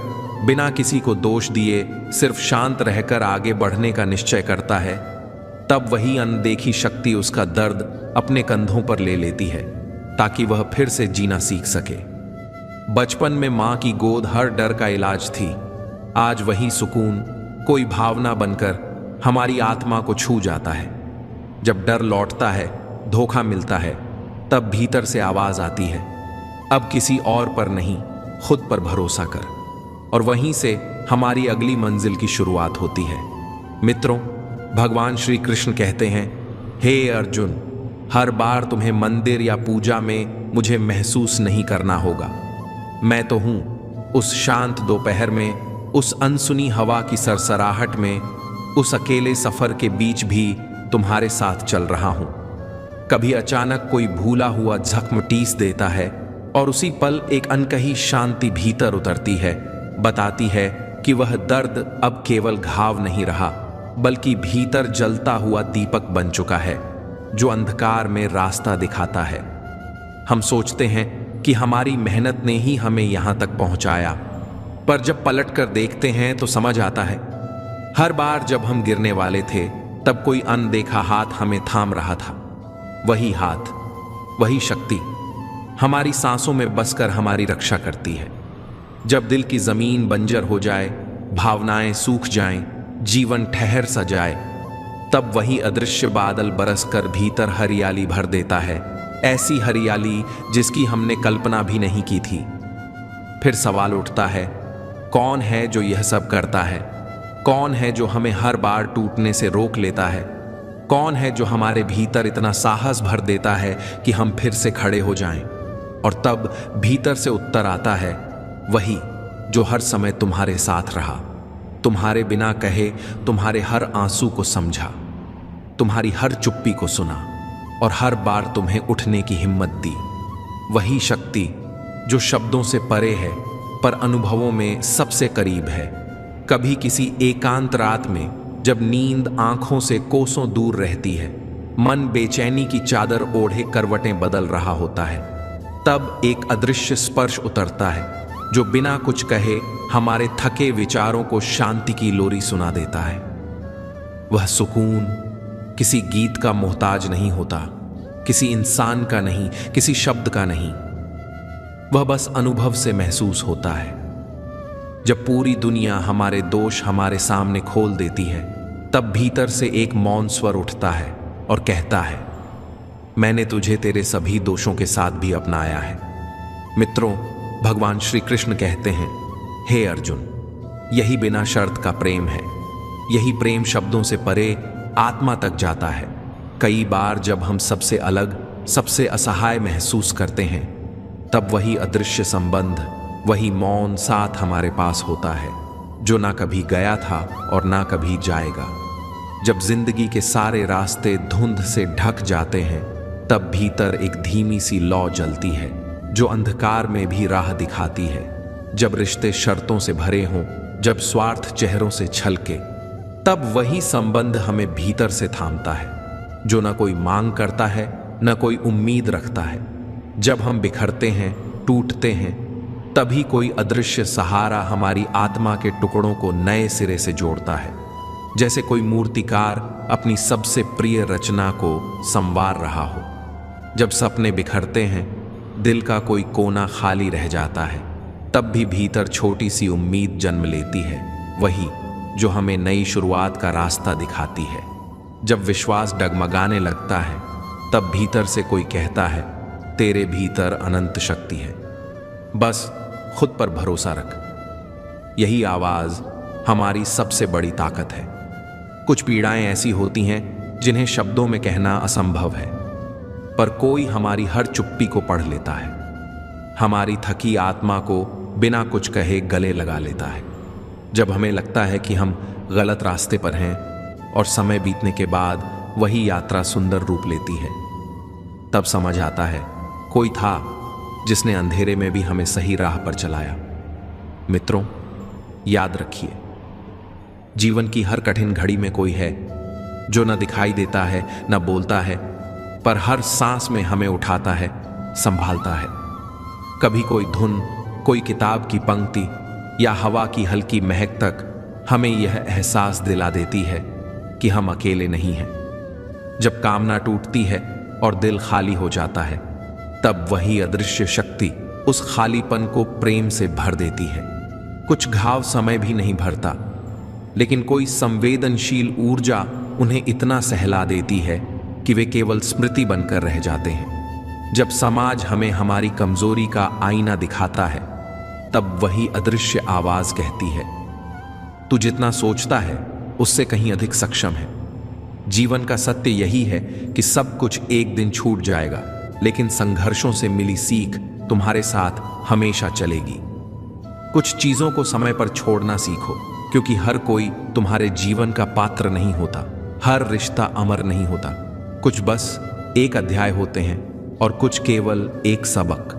बिना किसी को दोष दिए, सिर्फ शांत रहकर आगे बढ़ने का निश्चय करता है, तब वही अनदेखी शक्ति उसका दर्द अपने कंधों पर ले लेती है ताकि वह फिर से जीना सीख सके। बचपन में मां की गोद हर डर का इलाज थी। आज वही सुकून कोई भावना बनकर हमारी आत्मा को छू जाता है। जब डर लौटता है, धोखा मिलता है, तब भीतर से आवाज आती है, अब किसी और पर नहीं, खुद पर भरोसा कर। और वहीं से हमारी अगली मंजिल की शुरुआत होती है। मित्रों, भगवान श्री कृष्ण कहते हैं, हे अर्जुन, हर बार तुम्हें मंदिर या पूजा में मुझे महसूस नहीं करना होगा। मैं तो हूं उस शांत दोपहर में, उस अनसुनी हवा की सरसराहट में, उस अकेले सफर के बीच भी तुम्हारे साथ चल रहा हूं। कभी अचानक कोई भूला हुआ जख्म टीस देता है और उसी पल एक अनकही शांति भीतर उतरती है, बताती है कि वह दर्द अब केवल घाव नहीं रहा, बल्कि भीतर जलता हुआ दीपक बन चुका है जो अंधकार में रास्ता दिखाता है। हम सोचते हैं कि हमारी मेहनत ने ही हमें यहां तक पहुंचाया, पर जब पलट कर देखते हैं तो समझ आता है, हर बार जब हम गिरने वाले थे तब कोई अनदेखा हाथ हमें थाम रहा था। वही हाथ, वही शक्ति हमारी सांसों में बसकर हमारी रक्षा करती है। जब दिल की जमीन बंजर हो जाए, भावनाएं सूख जाएं, जीवन ठहर सा जाए, तब वही अदृश्य बादल बरसकर भीतर हरियाली भर देता है, ऐसी हरियाली जिसकी हमने कल्पना भी नहीं की थी। फिर सवाल उठता है, कौन है जो यह सब करता है? कौन है जो हमें हर बार टूटने से रोक लेता है? कौन है जो हमारे भीतर इतना साहस भर देता है कि हम फिर से खड़े हो जाएं? और तब भीतर से उत्तर आता है, वही जो हर समय तुम्हारे साथ रहा, तुम्हारे बिना कहे तुम्हारे हर आंसू को समझा, तुम्हारी हर चुप्पी को सुना और हर बार तुम्हें उठने की हिम्मत दी। वही शक्ति जो शब्दों से परे है पर अनुभवों में सबसे करीब है। कभी किसी एकांत रात में जब नींद आंखों से कोसों दूर रहती है, मन बेचैनी की चादर ओढ़े करवटें बदल रहा होता है, तब एक अदृश्य स्पर्श उतरता है जो बिना कुछ कहे हमारे थके विचारों को शांति की लोरी सुना देता है। वह सुकून किसी गीत का मोहताज नहीं होता, किसी इंसान का नहीं, किसी शब्द का नहीं, वह बस अनुभव से महसूस होता है। जब पूरी दुनिया हमारे दोष हमारे सामने खोल देती है, तब भीतर से एक मौन स्वर उठता है और कहता है, मैंने तुझे तेरे सभी दोषों के साथ भी अपनाया है। मित्रों, भगवान श्री कृष्ण कहते हैं, हे अर्जुन, यही बिना शर्त का प्रेम है। यही प्रेम शब्दों से परे आत्मा तक जाता है। कई बार जब हम सबसे अलग, सबसे असहाय महसूस करते हैं, तब वही अदृश्य संबंध, वही मौन साथ हमारे पास होता है, जो ना कभी गया था और ना कभी जाएगा। जब जिंदगी के सारे रास्ते धुंध से ढक जाते हैं, तब भीतर एक धीमी सी लौ जलती है जो अंधकार में भी राह दिखाती है। जब रिश्ते शर्तों से भरे हों, जब स्वार्थ चेहरों से छलके, तब वही संबंध हमें भीतर से थामता है, जो ना कोई मांग करता है, ना कोई उम्मीद रखता है। जब हम बिखरते हैं, टूटते हैं, तभी कोई अदृश्य सहारा हमारी आत्मा के टुकड़ों को नए सिरे से जोड़ता है, जैसे कोई मूर्तिकार अपनी सबसे प्रिय रचना को संवार रहा हो। जब सपने बिखरते हैं, दिल का कोई कोना खाली रह जाता है, तब भी भीतर छोटी सी उम्मीद जन्म लेती है, वही जो हमें नई शुरुआत का रास्ता दिखाती है। जब विश्वास डगमगाने लगता है, तब भीतर से कोई कहता है, तेरे भीतर अनंत शक्ति है, बस खुद पर भरोसा रख। यही आवाज हमारी सबसे बड़ी ताकत है। कुछ पीड़ाएं ऐसी होती हैं जिन्हें शब्दों में कहना असंभव है, पर कोई हमारी हर चुप्पी को पढ़ लेता है, हमारी थकी आत्मा को बिना कुछ कहे गले लगा लेता है। जब हमें लगता है कि हम गलत रास्ते पर हैं और समय बीतने के बाद वही यात्रा सुंदर रूप लेती है, तब समझ आता है कोई था जिसने अंधेरे में भी हमें सही राह पर चलाया। मित्रों, याद रखिए, जीवन की हर कठिन घड़ी में कोई है जो न दिखाई देता है, न बोलता है, पर हर सांस में हमें उठाता है, संभालता है। कभी कोई धुन, कोई किताब की पंक्ति या हवा की हल्की महक तक हमें यह एहसास दिला देती है कि हम अकेले नहीं हैं। जब कामना टूटती है और दिल खाली हो जाता है, तब वही अदृश्य शक्ति उस खालीपन को प्रेम से भर देती है। कुछ घाव समय भी नहीं भरता, लेकिन कोई संवेदनशील ऊर्जा उन्हें इतना सहला देती है कि वे केवल स्मृति बनकर रह जाते हैं। जब समाज हमें हमारी कमजोरी का आईना दिखाता है, तब वही अदृश्य आवाज कहती है, तू जितना सोचता है उससे कहीं अधिक सक्षम है। जीवन का सत्य यही है कि सब कुछ एक दिन छूट जाएगा, लेकिन संघर्षों से मिली सीख तुम्हारे साथ हमेशा चलेगी। कुछ चीजों को समय पर छोड़ना सीखो, क्योंकि हर कोई तुम्हारे जीवन का पात्र नहीं होता, हर रिश्ता अमर नहीं होता। कुछ बस एक अध्याय होते हैं और कुछ केवल एक सबक।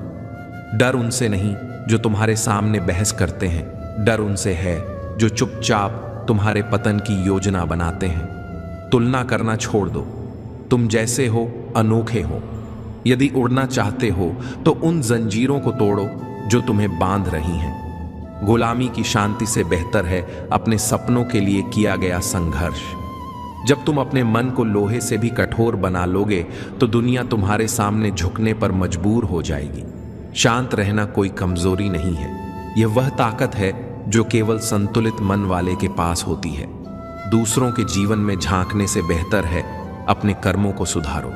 डर उनसे नहीं जो तुम्हारे सामने बहस करते हैं, डर उनसे है जो चुपचाप तुम्हारे पतन की योजना बनाते हैं। तुलना करना छोड़ दो, तुम जैसे हो अनोखे हो। यदि उड़ना चाहते हो तो उन जंजीरों को तोड़ो जो तुम्हें बांध रही हैं। गुलामी की शांति से बेहतर है अपने सपनों के लिए किया गया संघर्ष। जब तुम अपने मन को लोहे से भी कठोर बना लोगे तो दुनिया तुम्हारे सामने झुकने पर मजबूर हो जाएगी। शांत रहना कोई कमजोरी नहीं है, यह वह ताकत है जो केवल संतुलित मन वाले के पास होती है। दूसरों के जीवन में झांकने से बेहतर है अपने कर्मों को सुधारो।